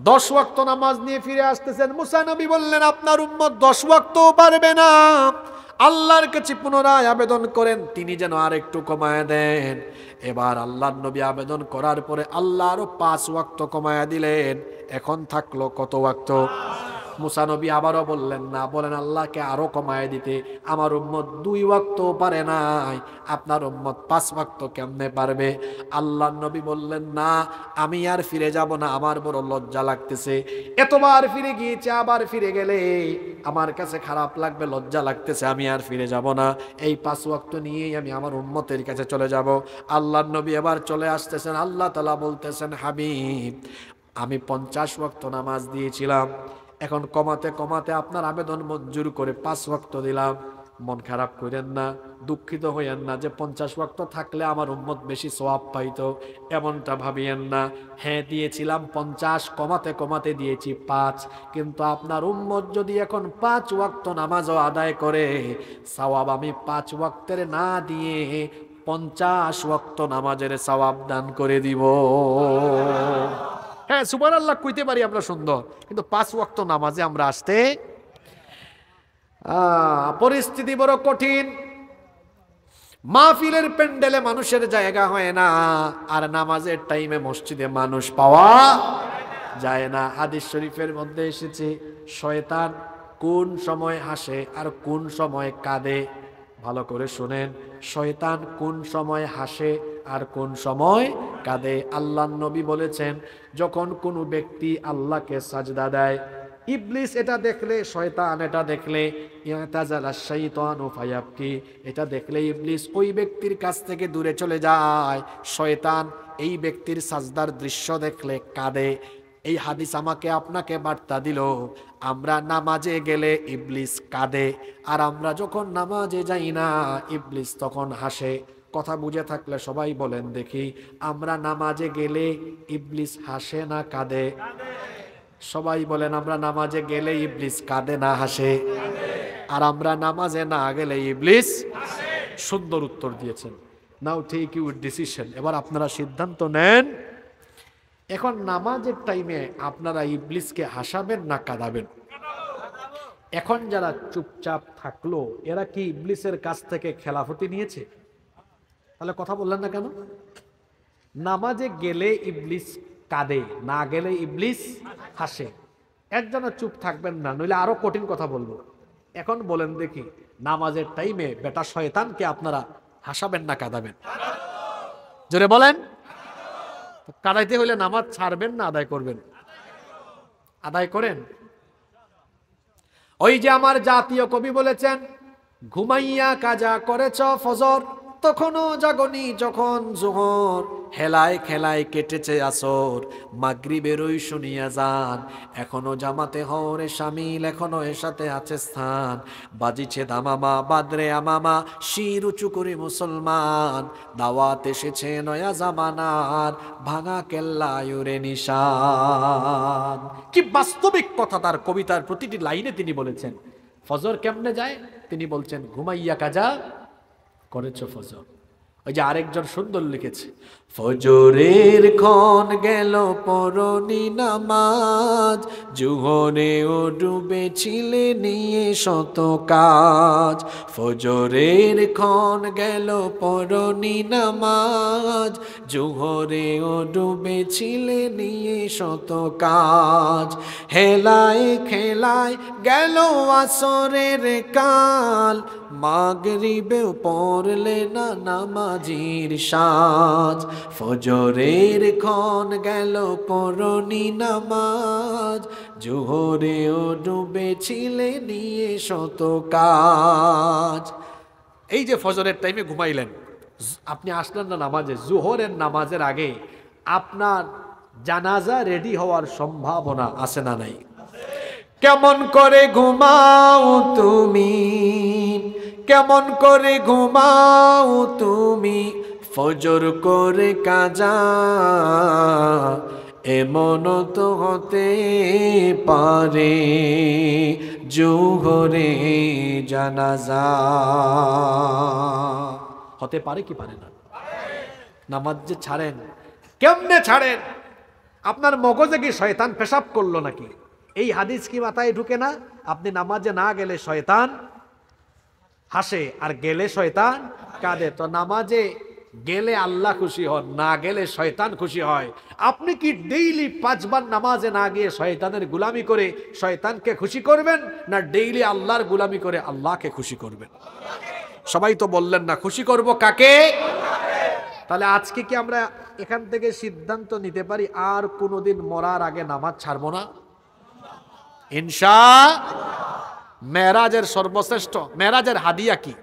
10 ওয়াক্ত নামাজ নিয়ে ফিরে আসতেছেন। মুসা নবী বললেন, আপনার উম্মত 10 ওয়াক্তও পারবে না। আল্লাহর কাছে পুনরায় আবেদন করেন তিনি যেন আরেকটু কমায়া দেন। এবার আল্লাহর নবী আবেদন করার পরে আল্লাহ আরো 5 ওয়াক্ত কমায়া দিলেন। এখন থাকলো কত ওয়াক্ত? মুসা নবী আবারও বললেন না, বলেন আল্লাহকে আরো কমায় দিতে। আমার উম্মত 2 ওয়াক্ত পারে নাই, আপনার উম্মত 5 ওয়াক্ত কেমনে পারবে? আল্লাহর নবী বললেন, না, আমি আর ফিরে যাব না, আমার বড় লজ্জা লাগতেছে। এতবার ফিরে গিয়েছে, আবার ফিরে গেলে আমার কাছে খারাপ লাগবে, লজ্জা লাগতেছে, আমি আর ফিরে যাব না। এই 5 ওয়াক্ত নিয়েই আমি আমার উম্মতের কাছে চলে যাব। আল্লাহর নবী এবার চলে আসতেছেন। আল্লাহ তাআলা বলতেছেন, হাবিব, আমি 50 ওয়াক্ত নামাজ দিয়েছিলাম, এখন কমাতে কমাতে আপনার আবেদন মঞ্জুর করে 5 ওয়াক্ত দিলাম। মন খারাপ করেন না, দুঃখিত হইয়েন না যে 50 ওয়াক্ত থাকলে আমার উম্মত বেশি সওয়াব পাইতো, এমনটা ভাবিয়েন না। হ্যাঁ, দিয়েছিলাম 50, কমাতে কমাতে দিয়েছি 5। কিন্তু আপনার উম্মত যদি এখন 5 ওয়াক্ত নামাজও আদায় করে, সওয়াব আমি 5 ওয়াক্তের না দিয়ে 50 ওয়াক্ত নামাজের সওয়াব দান করে দিব। হ্যাঁ, সুবহানাল্লাহ কইতে পারি আমরা সুন্দর, কিন্তু 5 ওয়াক্ত নামাজে আমরা আসতে। পরিস্থিতি বড় কঠিন, মাহফিলের প্যান্ডেলে মানুষের জায়গা হয় না, আর নামাজের টাইমে মসজিদে মানুষ পাওয়া যায় না। হাদিস শরীফের মধ্যে এসেছে শয়তান কোন সময় হাসে আর কোন সময় কাঁদে। ভালো করে শুনেন, শয়তান কোন সময় হাসে আর কোন সময় কাঁদে। আল্লাহর নবী বলেছেন, যখন কোনো ব্যক্তি আল্লাহকে সাজদা দেয়, ইবলিস এটা দেখলে, শয়তান এটা দেখলে, ইয়াতাজালা শাইতানু ফায়াবকি, এটা দেখলে ইবলিস ওই ব্যক্তির কাছ থেকে দূরে চলে যায়। শয়তান এই ব্যক্তির সাজদার দৃশ্য দেখলে কাঁদে। এই হাদিস আমাকে আপনাকে বার্তা দিল, আমরা নামাজে গেলে ইবলিস কাঁদে, আর আমরা যখন নামাজে যাই না ইবলিস তখন হাসে। কথা বুঝে থাকলে সবাই বলেন দেখি, আমরা নামাজে গেলে ইবলিস হাসে না কাঁদে? সবাই বলেন, আমরা নামাজে গেলে ইবলিস কাঁদে না হাসে? আর আমরা নামাজে না গেলে ইবলিস? সুন্দর উত্তর দিয়েছেন। নাও টেক ইউর ডিসিশন। এবার আপনারা সিদ্ধান্ত নেন, এখন নামাজের টাইমে আপনারা ইবলিসকে হাসাবেন না কাঁদাবেন? এখন যারা চুপচাপ থাকলো, এরা কি ইবলিসের কাছ থেকে খেলাফতি নিয়েছে? তাহলে কথা বললেন না কেন? নামাজে গেলে ইবলিস কাঁদে, না গেলে ইবলিস হাসে। একজনের চুপ থাকবেন না, নইলে আরো কঠিন কথা বলবো। এখন বলেন দেখি, নামাজের টাইমে বেটা শয়তানকে আপনারা হাসাবেন না কাঁদাবেন? জোরে বলেন। কাঁদাইতে হইলে নামাজ ছাড়বেন না আদায় করবেন? আদায় করেন। ওই যে আমার জাতীয় কবি বলেছেন, ঘুমাইয়া কাজা করেছ ফজর, তখনও জাগনি যখন জোহর, হেলায় খেলায় কেটেছে আসর, মাগরিবের ওই শুনিয়া যান, এখনো জামাতে হরে শামিল, এখনো এর সাথে আছে স্থান, বাজিছে দামামা বাদরে আমামা, শির উঁচু করে মুসলমান, দাওয়াত এসেছে নয়া জামানার, ভাঙা কেল্লায়ুরে নিশান। কি বাস্তবিক কথা তার কবিতার প্রতিটি লাইনে তিনি বলেছেন। ফজর কেমনে যায় তিনি বলছেন, ঘুমাইয়া কাজা করেছ ফজর। ওই যে আরেকজন সুন্দর লিখেছে, ফজরের ক্ষণ গেল পরনি নামাজ, জুহরেও ডুবেছিলে নিয়ে শত কাজ। ফজরের ক্ষণ গেল পরনি নামাজ, জুহরেও ডুবেছিলে নিয়ে শত কাজ। হেলায় খেলায় গেল আসরের কাল, মাগরিবেও পড়লে না নামাজির সাজ। ফজরের ক্ষণ গেল পরনি নামাজ, জোহরেও ডুবেছিলে নিয়ে শত কাজ। এই যে ফজরের টাইমে ঘুমাইলেন, আপনি আসলেন না নামাজে, জোহরের নামাজের আগে আপনার জানাজা রেডি হওয়ার সম্ভাবনা আছে না নাই? কেমন করে ঘুমাও তুমি, কেমন করে ঘুমাও তুমি, ফজর করে কাজা, এমন তো হতে পারে জোহরে জানাজা। হতে পারে কি পারে না? নামাজ যে ছাড়েন, কেমনে ছাড়েন? আপনার মগজে কি শয়তান পেশাব করলো নাকি? এই হাদিস কি মাথায় ঢুকে না? আপনি নামাজে না গেলে শয়তান হাসে, আর গেলে শয়তান কাঁদে। তো নামাজে গেলে আল্লাহ খুশি হন, না গেলে শয়তান খুশি হয়। আপনি কি ডেইলি 5 বার নামাজে না গিয়ে শয়তানের গুলামি করে শয়তানকে খুশি করবেন, না ডেইলি আল্লাহর গুলামি করে আল্লাহকে খুশি করবেন? সবাই তো বললেন না, খুশি করব কাকে? তাহলে আজকে কি আমরা এখান থেকে সিদ্ধান্ত নিতে পারি আর কোনোদিন মরার আগে নামাজ ছাড়বো না? ইনশাআল্লাহ। মেরাজের সর্বশ্রেষ্ঠ, মেরাজের হাদিয়া কি?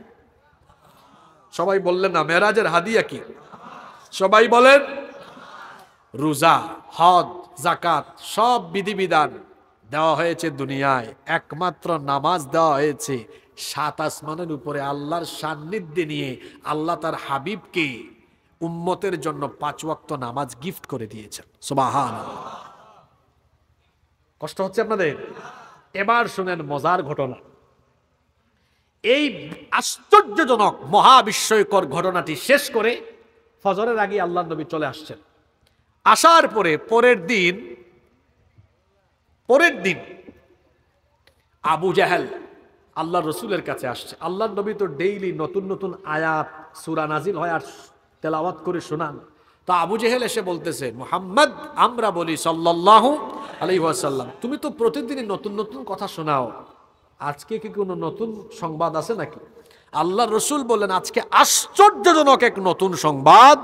সবাই বললেন না, মেরাজের হাদিয়া কি? সবাই বলেন। রোজা, হজ, জাকাত সব বিধিবিধান দেওয়া হয়েছে দুনিয়ায়, একমাত্র নামাজ দেওয়া হয়েছে 7 আসমানের উপরে আল্লাহর সান্নিধ্যে নিয়ে। আল্লাহ তার হাবিবকে উম্মতের জন্য 5 ওয়াক্ত নামাজ গিফট করে দিয়েছেন। সুবহানাল্লাহ। কষ্ট হচ্ছে আপনাদের? এবার শুনেন মজার ঘটনা। এই আশ্চর্যজনক মহাবিস্ময়কর ঘটনাটি শেষ করে ফজরের আগে আল্লাহর নবী চলে আসছেন। আসার পরে পরের দিন আবু জাহেল আল্লাহ রসুলের কাছে আসছে। আল্লাহ নবী তো ডেইলি নতুন নতুন আয়াত সূরা নাজিল হয় আর তেলাওয়াত করে শোনান। তো আবু জেহেল এসে বলতেছে, মুহাম্মদ আমরা বলি সাল্লাল্লাহু আলাইহি ওয়াসাল্লাম, তুমি তো প্রতিদিনই নতুন নতুন কথা শোনাও, আজকে কি কোনো নতুন সংবাদ আছে নাকি? আল্লাহ রসুল বললেন, আজকে আশ্চর্যজনক এক নতুন সংবাদ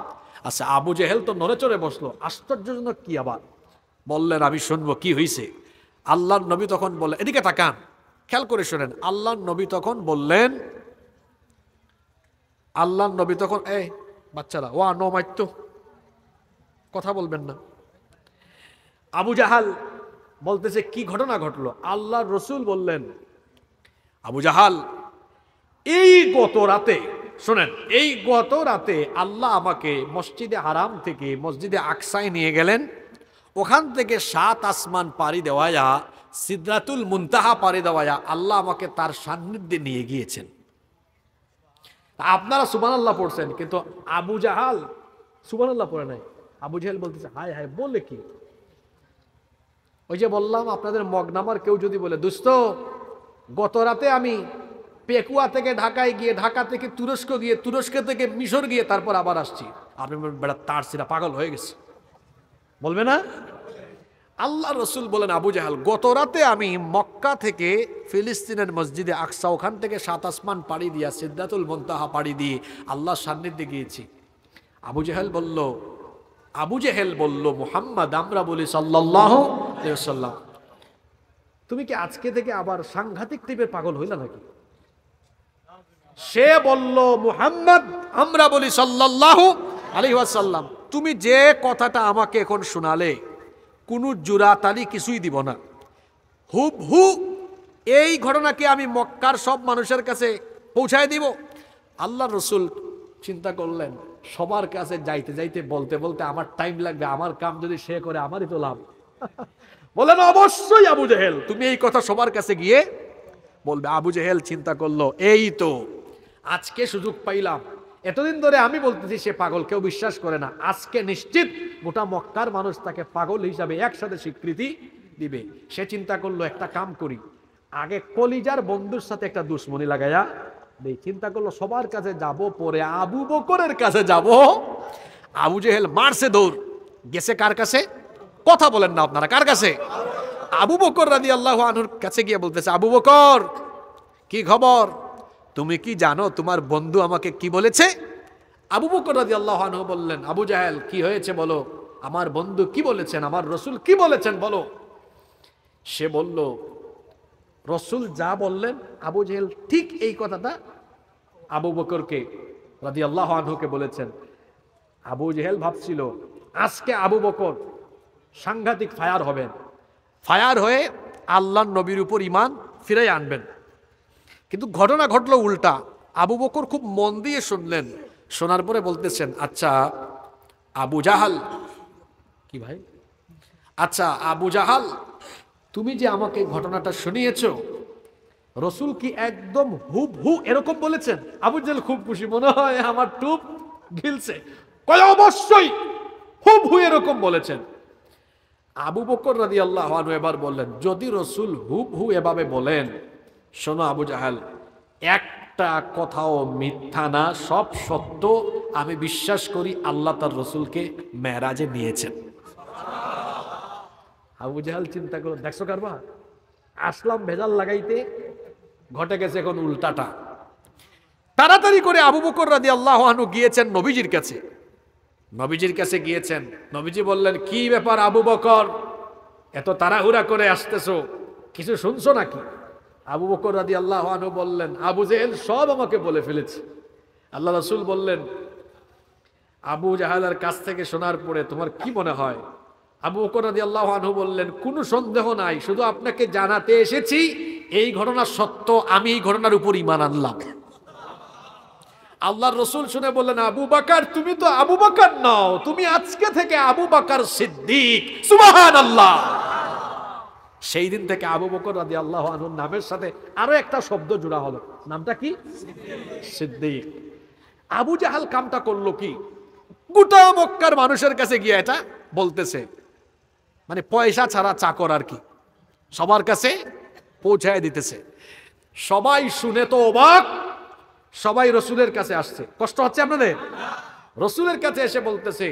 আছে। আবু জেহেল তো নড়ে চড়ে বসলো, আশ্চর্যজনক কি আবার? বললেন, আমি শুনবো, কি হয়েছে? আল্লাহর নবী তখন বললেন, এদিকে তাকান, খেয়াল করে শোনেন। আল্লাহর নবী তখন বললেন, আল্লাহর নবী তখন, এই বাচ্চারা ওয়া নো মাইত্য, কথা বলবেন না। আবু জাহাল বলতেছে, কি ঘটনা ঘটলো? আল্লাহর রসুল বললেন, আবু জাহাল, এই গত রাতে, শোনেন, এই গত রাতে আল্লাহ আমাকে মসজিদে হারাম থেকে মসজিদে আকসায় নিয়ে গেলেন। ওখান থেকে 7 আসমান পাড়ি দেওয়ায়া, সিদরাতুল মুনতাহা পাড়ি দেওয়ায়া আল্লাহ আমাকে তার সান্নিধ্যে নিয়ে গিয়েছেন। আপনারা সুবহানাল্লাহ পড়ছেন, কিন্তু আবু জাহাল সুবহানাল্লাহ পড়ে নাই। আবু জাহাল বলতেছে, হায় হায়, বলে কি? ওই যে বললাম আপনাদের মগনামার কেউ যদি বলে, দোস্ত গত রাতে আমি পেকুয়া থেকে ঢাকায় গিয়ে, ঢাকা থেকে তুরস্ক গিয়ে, তুরস্ক থেকে মিশর গিয়ে তারপর আবার আসছি, আপনি বেড়া তার সিরা পাগল হয়ে গেছে, বলবে না? আল্লাহ রসুল বলেন, আবু জাহাল, গত রাতে আমি মক্কা থেকে ফিলিস্তিনের মসজিদে আকসা, ওখান থেকে 7 আসমান পাড়ি দিয়া সিদরাতুল মুনতাহা পাড়ি দিয়ে আল্লাহর সান্নিধ্যে গিয়েছি। আবু জেহেল বলল, মুহাম্মদ আমরা বলি সাল্লাল্লাহু আলাইহি ওয়াসাল্লাম, তুমি কি আজকে থেকে আবার সাংঘাতিক টাইপের পাগল হইলা নাকি? সে বলল, মুহাম্মদ আমরা বলি সাল্লাল্লাহু আলাইহি ওয়াসাল্লাম, তুমি যে কথাটা আমাকে এখন শোনালে কোনো জোড়াতালি কিছুই দিব না, হুবহু এই ঘটনাকে আমি মক্কার সব মানুষের কাছে পৌঁছায় দিব। আল্লাহ রসুল চিন্তা করলেন, সবার কাছে যাইতে যাইতে বলতে বলতে আমার টাইম লাগবে, আমার কাম যদি সে করে আমারই তো লাভ। বলেন, অবশ্যই আবু জেহেল, তুমি এই কথা সবার কাছে গিয়ে বলবে। আবু জেহেল চিন্তা করলো, এই তো আজকে সুযোগ পাইলাম। এতদিন ধরে আমি বলতেছি সে পাগল, কেউ বিশ্বাস করে না, আজকে নিশ্চিত গোটা মক্কার মানুষ তাকে পাগল হিসাবে একসাথে স্বীকৃতি দিবে। সে চিন্তা করলো, একটা কাম করি, আগে কলিজার বন্ধুর সাথে একটা দুশ্মনী লাগাইয়া দেই। চিন্তা করলো, সবার কাছে যাব, পরে আবু বকরের কাছে যাব। আবু জেহেল মারছে দৌড়, গেছে কার কাছে? কথা বলেন না আপনারা, কার কাছে? আবু বকর রাদিয়াল্লাহু আনহুর কাছে গিয়ে বলতেছে, আবু বকর কি খবর? তুমি কি জানো তোমার বন্ধু আমাকে কি বলেছে? আবু বকর রাদিয়াল্লাহু আনহু বললেন, আবু জাহেল কি হয়েছে বলো, আমার বন্ধু কি বলেছেন, আমার রসুল কি বলেছেন বলো। সে বলল, রসুল যা বললেন আবু জেহেল ঠিক এই কথাটা আবু বকরকে রাদিয়াল্লাহু আনহুকে বলেছেন। আবু জেহেল ভাবছিল আজকে আবু বকর সাংঘাতিক ফায়ার হবেন, ফায়ার হয়ে আল্লাহর নবীর উপর ঈমান ফিরে আনবেন। কিন্তু ঘটনা ঘটলো উল্টা। আবু বকর খুব মন দিয়ে শুনলেন, শোনার পরে বলতেছেন, আচ্ছা আবু জাহাল, কি ভাই, আচ্ছা আবু জাহাল, তুমি যে আমাকে ঘটনাটা শুনিয়েছ, রসুল কি একদম হুবহু এরকম বলেছেন? আবু জাহেল খুব খুশি, মনে হয় আমার টুপ গিলছে, কয় অবশ্যই হুবহু এরকম বলেছেন। আবু বকর রাদিয়াল্লাহু আনহু এবার বললেন, যদি রসুল হুবহু এভাবে বলেন, শোনো আবু জাহাল, একটা কথাও মিথ্যা না, সব সত্য, আমি বিশ্বাস করি আল্লাহ তার রসুলকে মেরাজে নিয়েছেন। আবু জাহাল চিন্তা করো, দেখছো কারবা, আসলাম ভেজাল লাগাইতে, ঘটে গেছে এখন উল্টাটা। তাড়াতাড়ি করে আবু বকর রাদিয়াল্লাহু আনহু গিয়েছেন নবীজির কাছে। নবীজির কাছে গিয়েছেন, নবীজি বললেন, কি ব্যাপার আবু বকর, এত তাড়াহুড়া করে আসতেছো, কিছু শুনছো নাকি? আবু বকর রাদিয়াল্লাহু আনহু বললেন, আবু জেহেল সব আমাকে বলে ফেলেছে। আল্লাহ রাসূল বললেন, আবু জাহালের কাছ থেকে শোনার পরে তোমার কি মনে হয়? আবু বকর রাদিয়াল্লাহু আনহু বললেন, কোনো সন্দেহ নাই, শুধু আপনাকে জানাতে এসেছি এই ঘটনা সত্য, আমি এই ঘটনার উপর ঈমান আনলাম। আল্লাহর রসুল শুনে বললেন, আবু বকর, তুমি তো আবু বকর নও, তুমি আজকে থেকে আবু বকর সিদ্দিক। সুবহানাল্লাহ। সেই দিন থেকে আবু বকর রাদিয়াল্লাহু আনহুর নামের সাথে আরো একটা শব্দ জোড়া হলো, নামটা কি? সিদ্দিক। আবু জাহাল কামটা করলো কি, গোটা মক্কার মানুষের কাছে গিয়ে এটা বলতেছে, মানে পয়সা ছাড়া চাকর আর কি, সবার কাছে পৌঁছায় দিতেছে। সবাই শুনে তো অবাক, সবাই রসুলের কাছে আসছে। কষ্ট হচ্ছে আপনাদের? রসুলের কাছে এসে বলতেছে,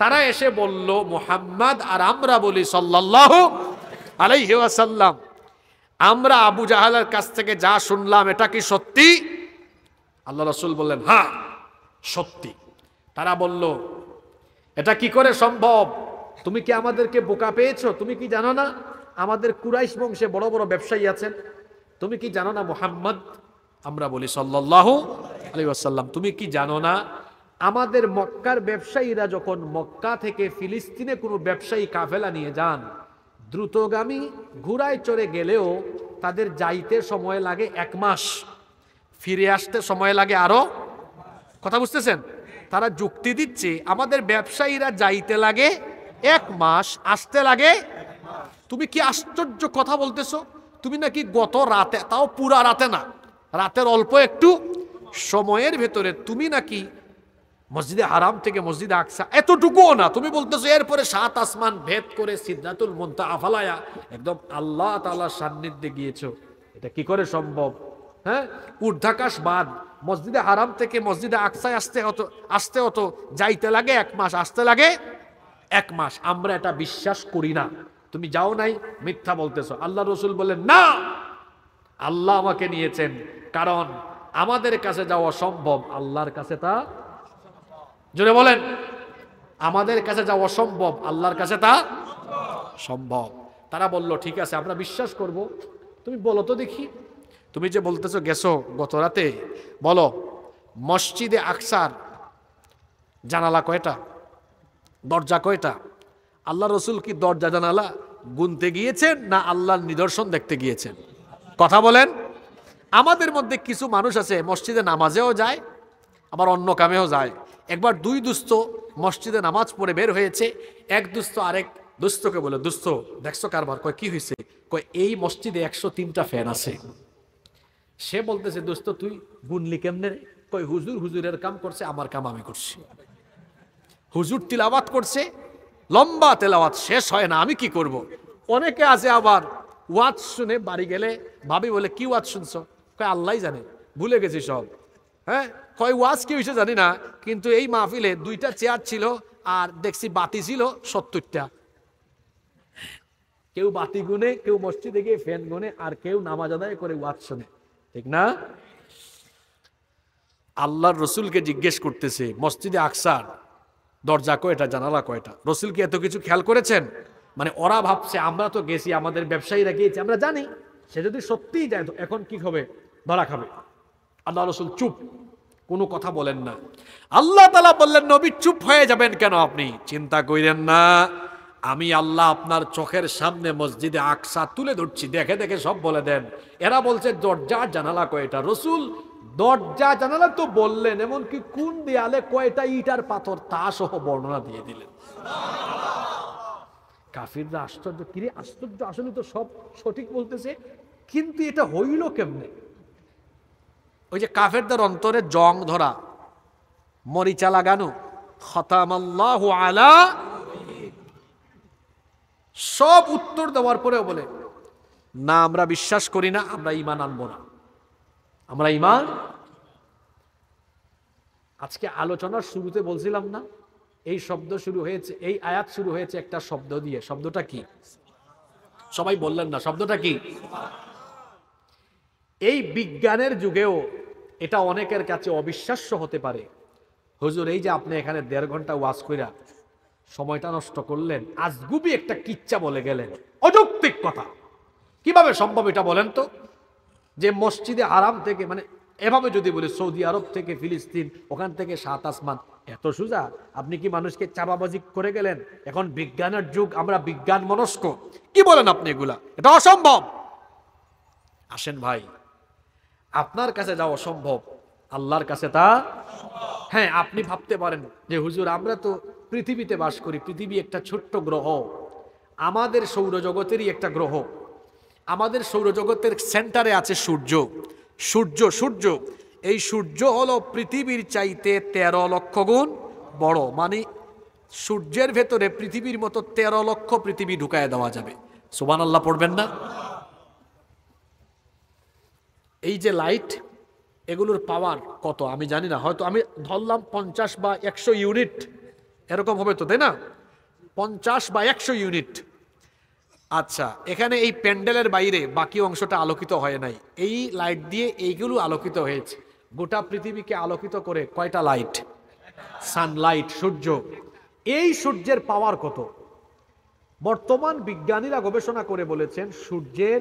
তারা এসে বলল মুহাম্মদ আর আমরা বলি সাল্লাল্লাহু আলাইহি ওয়াসাল্লাম, আমরা আবু জাহালের কাছ থেকে যা শুনলাম এটা কি সত্যি? আল্লাহ রসুল বললেন হ্যাঁ সত্যি। তারা বলল এটা কি করে সম্ভব? তুমি কি আমাদেরকে বোকা পেয়েছো? তুমি কি জানো না আমাদের কুরাইশ বংশে বড় বড় ব্যবসায়ী আছেন? তুমি কি জানো না মুহাম্মদ? আমরা বলি সাল্লাল্লাহু আলাইহি ওয়াসাল্লাম, তুমি কি জানো না আমাদের মক্কার ব্যবসায়ীরা যখন মক্কা থেকে ফিলিস্তিনে কোনো ব্যবসায়ী কাফেলা নিয়ে যান, দ্রুতগামী ঘোড়ায় চড়ে গেলেও তাদের যাইতে সময় লাগে 1 মাস, ফিরে আসতে সময় লাগে আরো। কথা বুঝতেছেন? তারা যুক্তি দিচ্ছে আমাদের ব্যবসায়ীরা যাইতে লাগে 1 মাস, আসতে লাগে। তুমি কি আশ্চর্য কথা বলতেছো? তুমি নাকি গত রাতে, তাও পুরা রাতে না, রাতের অল্প একটু সময়ের ভেতরে তুমি নাকি মসজিদে হারাম থেকে মসজিদে আকসা, এতটুকুও না, তুমি বলতেছো এরপরে 7 আসমান ভেদ করে সিদরাতুল মুনতাহা ফালায়া একদম আল্লাহ তাআলার সান্নিধ্যে গিয়েছো। এটা কি করে সম্ভব? হ্যাঁ, ঊর্ধ্বাকাশ বাদ মসজিদে হারাম থেকে মসজিদে আকসায় আসতে হতো যাইতে লাগে 1 মাস, আসতে লাগে 1 মাস। আমরা এটা বিশ্বাস করি না। তুমি যাও নাই, মিথ্যা বলতেছো। আল্লাহ রসুল বললেন না, আল্লাহ আমাকে নিয়েছেন, কারণ আমাদের কাছে যাওয়া সম্ভব, আল্লাহর কাছে তা, জোরে বলেন, আমাদের কাছে যাওয়া সম্ভব, আল্লাহর কাছে তা সম্ভব। তারা বলল ঠিক আছে আমরা বিশ্বাস করব, তুমি বলো তো দেখি, তুমি যে বলতেছো গেছো গত রাতে, বলো মসজিদে আকসার জানালা কয়টা, দরজা কয়টা? আল্লাহ রসুল কি দরজা জানালা গুনতে গিয়েছেন না আল্লাহর নিদর্শন দেখতে গিয়েছেন? কথা বলেন। আমাদের মধ্যে কিছু মানুষ আছে মসজিদে নামাজেও যায় আবার অন্য কামেও যায়। একবার 2 দুস্থ মসজিদে নামাজ পড়ে বের হয়েছে, এক দুস্থ আরেক দুস্থকে বলে, দুস্থ দেখছো কারবার? কয় কি হয়েছে? কয় এই মসজিদে 103টা ফ্যান আছে। সে বলতেছে দোস্ত তুই গুনলি কেমনে? কই হুজুর হুজুরের কাম করছে, আমার কাম আমি করছি। হুজুর তিলাওয়াত করছে, লম্বা তেলাওয়াত, শেষ হয় না, আমি কি করব? অনেকে আছে আবার ওয়াজ শুনে বাড়ি গেলে ভাবি বলে কি ওয়াজ শুনছো? কয় আল্লাহ জানে, ভুলে গেছি সব। হ্যাঁ, কয় ওয়াজ কি হয়েছে জানি না, কিন্তু এই মাহফিলে 2টা চেয়ার ছিল আর দেখছি বাতি ছিল 70টা। কেউ বাতি গুনে, কেউ মসজিদে গিয়ে ফ্যান গুনে, আর কেউ নামাজ আদায় করে ওয়াজ শুনে, ঠিক না? আল্লাহর রসুলকে জিজ্ঞেস করতেছে মসজিদে আকসার দরজা কয়টা, জানালা কয়টা? রসুল কি এত কিছু খেয়াল করেছেন? মানে ওরা ভাবছে আমরা তো গেছি, আমাদের ব্যবসায়ীরা গিয়েছে, আমরা জানি, সে যদি সত্যিই যায় তো এখন কি হবে? ধরা খাবে। আল্লাহ রসুল চুপ, কোনো কথা বলেন না। আল্লাহ তাআলা বললেন নবী চুপ হয়ে যাবেন কেন আপনি? চিন্তা করেন না, আমি আল্লাহ আপনার চোখের সামনে মসজিদে আকসা তুলে ধরছি, দেখে দেখে সব বলে দেন। এরা বলছে দরজা জানালা কয়টা? রসুল দরজা জানালা তো বললেন, এমনকি কোন দেয়ালে কয়টা ইট আর পাথর তা সহ বর্ণনা দিয়ে দিলেন। কাফিররা আশ্চর্য, কিরে আশ্চর্য, আসলে তো সব সঠিক বলতেছে, কিন্তু এটা হইল কেমনে? ওই যে কাফেরদের অন্তরে জং ধরা, মরিচা লাগানো, খতামাল্লাহু আলা, সব উত্তর দেওয়ার পরেও বলে না আমরা বিশ্বাস করি না, আমরা ঈমান আনবো না, আমরা ঈমান। আজকে আলোচনার শুরুতে বলছিলাম না, এই শব্দ শুরু হয়েছে, এই আয়াত শুরু হয়েছে একটা শব্দ দিয়ে। শব্দটা কি? সবাই বললেন না, শব্দটা কি? এই বিজ্ঞানের যুগেও এটা অনেকের কাছে অবিশ্বাস্য হতে পারে। হুজুর এই যে আপনি এখানে 1.5 ঘন্টা ওয়াজ কইরা সময়টা নষ্ট করলেন, আজগুবি একটা কিচ্ছা বলে গেলেন, অযৌক্তিক কথা, কিভাবে সম্ভব এটা বলেন তো? যে মসজিদে হারাম থেকে, মানে এভাবে যদি বলি সৌদি আরব থেকে ফিলিস্তিন, ওখান থেকে 7 আসমান, এত সোজা? আপনি কি মানুষকে চাপাবাজি করে গেলেন? এখন বিজ্ঞানের যুগ, আমরা বিজ্ঞান মনস্ক, কি বলেন আপনি এগুলা? এটা অসম্ভব। আসেন ভাই, আপনার কাছে যা অসম্ভব আল্লাহর কাছে তা। হ্যাঁ, আপনি ভাবতে পারেন যে হুজুর আমরা তো পৃথিবীতে বাস করি, পৃথিবী একটা ছোট্ট গ্রহ, আমাদের সৌরজগতেরই একটা গ্রহ, আমাদের সৌরজগতের সেন্টারে আছে সূর্য। সূর্য এই সূর্য হলো পৃথিবীর চাইতে 13 লক্ষ গুণ বড়, মানে সূর্যের ভেতরে পৃথিবীর মতো 13 লক্ষ পৃথিবী ঢুকায় দেওয়া যাবে। সুবহানাল্লাহ পড়বেন না? এই যে লাইট, এগুলোর পাওয়ার কত আমি জানি না, হয়তো আমি ধরলাম 50 বা 100 ইউনিট এরকম হবে তো, তাই না? 50 বা 100 ইউনিট। আচ্ছা, এখানে এই প্যান্ডেলের বাইরে বাকি অংশটা আলোকিত হয় নাই, এই লাইট দিয়ে এইগুলো আলোকিত হয়েছে। গোটা পৃথিবীকে আলোকিত করে কয়টা লাইট? সানলাইট, সূর্য। এই সূর্যের পাওয়ার কত? বর্তমান বিজ্ঞানীরা গবেষণা করে বলেছেন সূর্যের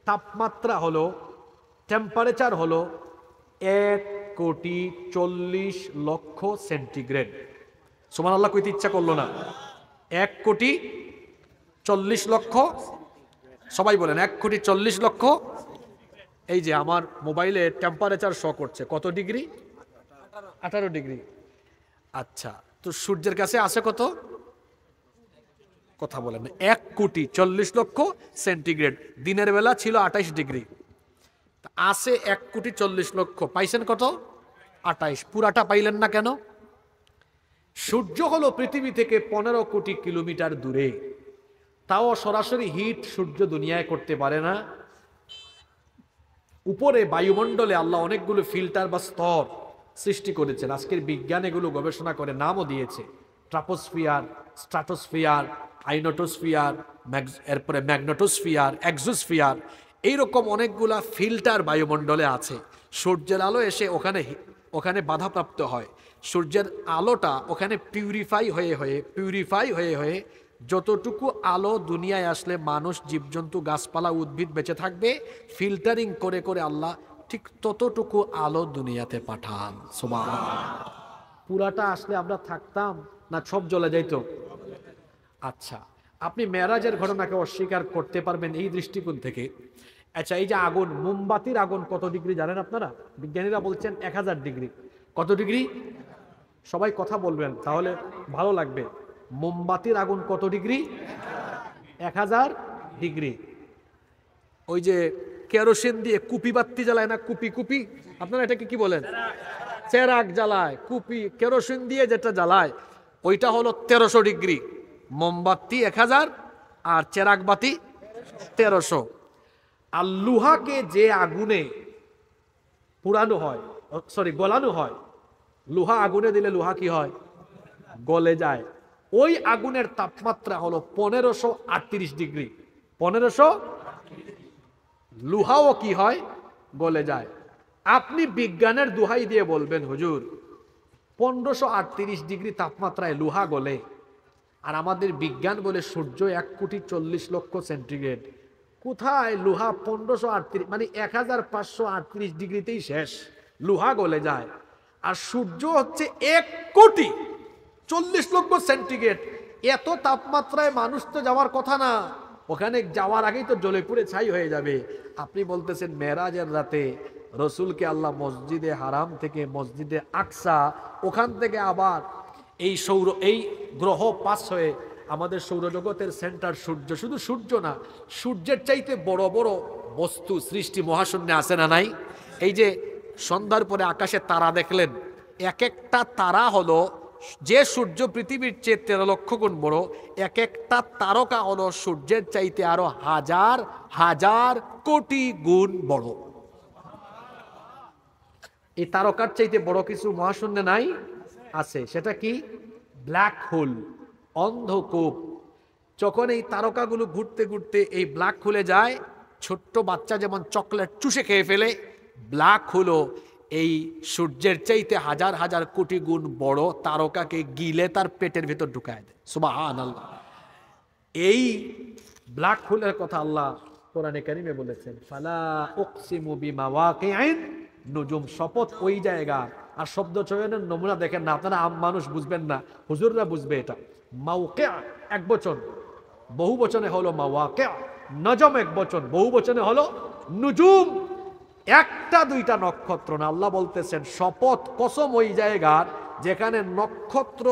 তাপমাত্রা হলো, টেম্পারেচার হলো 1,40,00,000,000 সেন্টিগ্রেড। সুবহানাল্লাহ কইতে ইচ্ছা করলো না? 1,40,00,000,000। সবাই বলেন 1,40,00,000,000। এই যে আমার মোবাইলে টেম্পারেচার শো করছে কত ডিগ্রি? 18 ডিগ্রি। আচ্ছা, তো সূর্যের কাছে আছে কত? কথা বলেন। 1,40,00,000 সেন্টিগ্রেড। দিনের বেলা ছিল 28 ডিগ্রি, আছে 1,40,00,000। পাইছেন কত? 28। পুরাটা পাইলেন না কেন? সূর্য হলো পৃথিবী থেকে 15 কোটি কিলোমিটার দূরে, তাও সরাসরি হিট সূর্য দুনিয়ায় করতে পারে না। উপরে বায়ুমণ্ডলে আল্লাহ অনেকগুলো ফিল্টার বা স্তর সৃষ্টি করেছেন। আজকের বিজ্ঞান এগুলো গবেষণা করে নামও দিয়েছে, ট্রাপোস্ফিয়ার, স্ট্রাটোস্ফিয়ার, আইনোটোস্ফিয়ার, এরপরে ম্যাগনেটোস্ফিয়ার, এক্সোস্ফিয়ার, এইরকম অনেকগুলা ফিল্টার বায়ুমণ্ডলে আছে। সূর্যের আলো এসে ওখানে বাধাপ্রাপ্ত হয়, সূর্যের আলোটা ওখানে পিউরিফাই হয়ে যতটুকু আলো দুনিয়ায় আসলে মানুষ, জীবজন্তু, গাছপালা, উদ্ভিদ বেঁচে থাকবে, ফিল্টারিং করে করে আল্লাহ ঠিক ততটুকু আলো দুনিয়াতে পাঠান। সুবহানাল্লাহ। পুরাটা আসলে আমরা থাকতাম না সব জ্বলে যাইতো? আচ্ছা, আপনি মেরাজের ঘটনাকে অস্বীকার করতে পারবেন এই দৃষ্টিকোণ থেকে। আচ্ছা, এই যে আগুন, মোমবাতির আগুন কত ডিগ্রি জানেন আপনারা? বিজ্ঞানীরা বলছেন 1000 ডিগ্রি। কত ডিগ্রি? সবাই কথা বলবেন তাহলে ভালো লাগবে। মোমবাতির আগুন কত ডিগ্রি? 1000 ডিগ্রি। ওই যে কেরোসিন দিয়ে কুপি বাতি জ্বালায় না, কুপি, আপনারা এটাকে কি বলেন? চেরাগ জ্বালায়। কুপি কেরোসিন দিয়ে যেটা জ্বালায় ওইটা হলো 1300 ডিগ্রি। মোমবাতি 1000 আর চেরাগ বাতি 1300। আর লোহাকে যে আগুনে পুরানো হয়, গলানো হয়, লোহা আগুনে দিলে লোহা কি হয়? গলে যায়। ওই আগুনের তাপমাত্রা হলো 1538 ডিগ্রি। 1500। লোহাও কি হয়? গলে যায়। আপনি বিজ্ঞানের দোহাই দিয়ে বলবেন হুজুর 1538 ডিগ্রি তাপমাত্রায় লোহা গলে, আর আমাদের বিজ্ঞান বলে সূর্য 1,40,00,000 সেন্টিগ্রেড। কোথায় লোহা 1538, মানে 1538 ডিগ্রিতেই শেষ, লোহা গলে যায়। আর সূর্য হচ্ছে 1,40,00,000 সেন্টিগ্রেড। এত তাপমাত্রায় মানুষ তো যাওয়ার কথা না, ওখানে যাওয়ার আগেই তো জ্বলে পুড়ে ছাই হয়ে যাবে। আপনি বলতেছেন মেরাজের রাতে রসুলকে আল্লাহ মসজিদে হারাম থেকে মসজিদে আকসা, ওখান থেকে আবার এই গ্রহ পাস হয়ে আমাদের সৌরজগতের সেন্টার সূর্য, শুধু সূর্য না, সূর্যের চাইতে বড় বড় বস্তু সৃষ্টি মহাশূন্যে আছে না নাই? এই যে সন্ধ্যার পরে আকাশে তারা দেখলেন, এক একটা তারা হলো, যে সূর্য পৃথিবীর চেয়ে 13 লক্ষ গুণ বড়, এক একটা তারকা হলো সূর্যের চাইতে আরো হাজার হাজার কোটি গুণ বড়। এই তারকার চাইতে বড় কিছু মহাশূন্যে নাই? আছে। সেটা কি? ব্ল্যাক হোল, অন্ধকূপ। যখন এই তারকাগুলো ঘুরতে ঘুরতে এই ব্ল্যাক হোলে যায়, ছোট্ট বাচ্চা যেমন চকলেট চুষে খেয়ে ফেলে, ব্ল্যাক হোলও এই সূর্যের চাইতে হাজার হাজার কোটি গুণ বড় তারকাকে গিলে তার পেটের ভেতর ঢুকায় দেয়। সুবহানাল্লাহ। এই ব্ল্যাক হোলের কথা আল্লাহ কোরআনে কারিমে বলেছেন, ফালা উকসিমু বিমাওয়াকিন নুজুম, শপথ ওই জায়গা। আর শব্দ চয়নের নমুনা দেখেন না, আপনারা আম মানুষ বুঝবেন না, হুজুররা বুঝবে। এটা মাওকিয়া এক বচন, বহু বচনে হলো মাওয়াকিয়া। নজম এক বচন, বহু বচনে হলো নুজুম। একটা দুইটা নক্ষত্র না, আল্লাহ বলতেছেন শপথ কসম ওই জায়গার যেখানে নক্ষত্র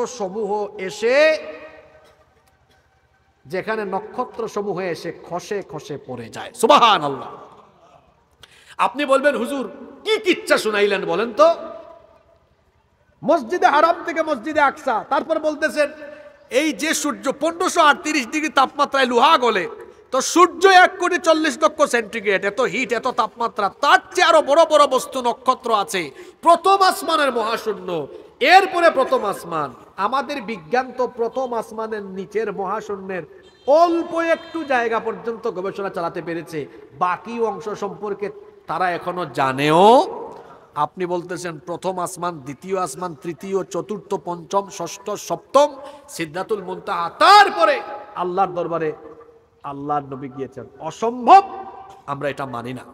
সমূহ এসে খসে খসে পড়ে যায়। সুবহানাল্লাহ। আপনি বলবেন হুজুর কি কিচ্ছা শুনাইলেন বলেন তো? মসজিদে হারাম থেকে মসজিদে আকসা, তারপর বলতেছেন এই যে সূর্য 1538 ডিগ্রি তাপমাত্রায় লোহা গলে, তো সূর্য 1,40,00,000 সেন্টিগ্রেড, এত হিট, এত তাপমাত্রা, তার চেয়ে আরো বড় বড় বস্তু নক্ষত্র আছে। প্রথম আসমানের মহাশূন্য, এরপরে প্রথম আসমান। আমাদের বিজ্ঞান তো প্রথম আসমানের নিচের মহাশূন্যের অল্প একটু জায়গা পর্যন্ত গবেষণা চালাতে পেরেছে, বাকি অংশ সম্পর্কে তারা এখনো জানেও। আপনি বলতেছেন প্রথম আসমান, দ্বিতীয় আসমান, তৃতীয়, চতুর্থ, পঞ্চম, ষষ্ঠ, সপ্তম, সিদরাতুল মুনতাহা, তারপরে আল্লাহর দরবারে আল্লাহর নবী গিয়েছেন। অসম্ভব, আমরা এটা মানি না।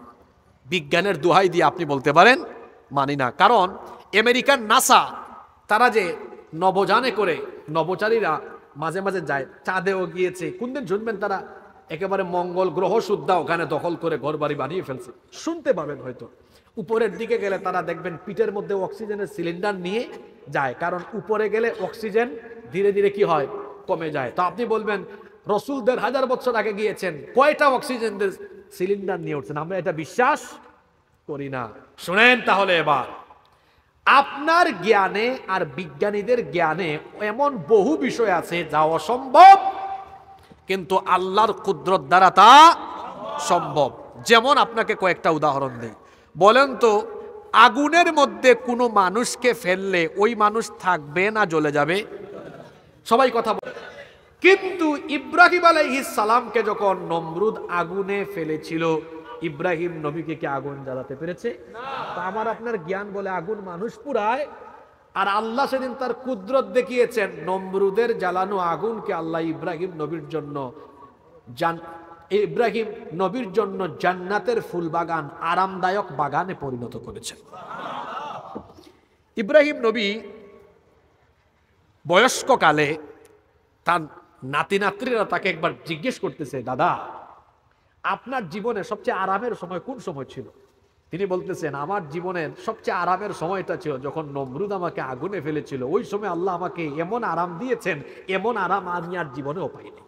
বিজ্ঞানের দোহাই দিয়ে আপনি বলতে পারেন মানি না, কারণ আমেরিকান নাসা তারা যে নভোযানে করে নভোচারীরা মাঝে মাঝে যায়, চাঁদেও গিয়েছে। কোনদিন শুনবেন তারা একেবারে মঙ্গল গ্রহ সুদ্ধা ওখানে দখল করে ঘরবাড়ি বানিয়ে ফেলছে, শুনতে পাবেন হয়তো। উপরের দিকে গেলে তারা দেখবেন পিঠের মধ্যে অক্সিজেনের সিলিন্ডার নিয়ে যায়, কারণ উপরে গেলে অক্সিজেন ধীরে ধীরে কি হয়, কমে যায়। তো আপনি বলবেন রসুল 1,500 বছর আগে গিয়েছেন, কয়টা অক্সিজেনের সিলিন্ডার নিয়ে উঠছেন? আমরা এটা বিশ্বাস করি না। শুনেন তাহলে এবার, আপনার জ্ঞানে আর বিজ্ঞানীদের জ্ঞানে এমন বহু বিষয় আছে যা অসম্ভব, কিন্তু আল্লাহর কুদরত দ্বারা তা সম্ভব। যেমন আপনাকে কয়েকটা উদাহরণ দেই। বলেন তো, আগুনের মধ্যে কোনো মানুষকে ফেললে ওই মানুষ থাকবে না জ্বলে যাবে? সবাই কথা বলে। কিন্তু ইব্রাহিম আলাইহিস সালামকে যখন নমরুদ আগুনে ফেলেছিল, ইব্রাহিম নবীকে কি আগুন জ্বালাতে পেরেছে? তা আমার আপনার জ্ঞান বলে আগুন মানুষ পুরায়, আর আল্লাহ সেদিন তার কুদরত দেখিয়েছেন। নমরুদের জ্বালানো আগুনকে আল্লাহ ইব্রাহিম নবীর জন্য জান্নাতের ফুল বাগান, আরামদায়ক বাগানে পরিণত করেছেন। ইব্রাহিম নবী বয়স্ক কালে তার নাতি নাতনিরা তাকে একবার জিজ্ঞেস করতেছে, দাদা আপনার জীবনে সবচেয়ে আরামের সময় কোন সময় ছিল? তিনি বলতেছেন, আমার জীবনের সবচেয়ে আরামের সময়টা ছিল যখন নমরুদ আমাকে আগুনে ফেলেছিল। ওই সময় আল্লাহ আমাকে এমন আরাম দিয়েছেন, এমন আরাম আমি আর জীবনেও পাইনি।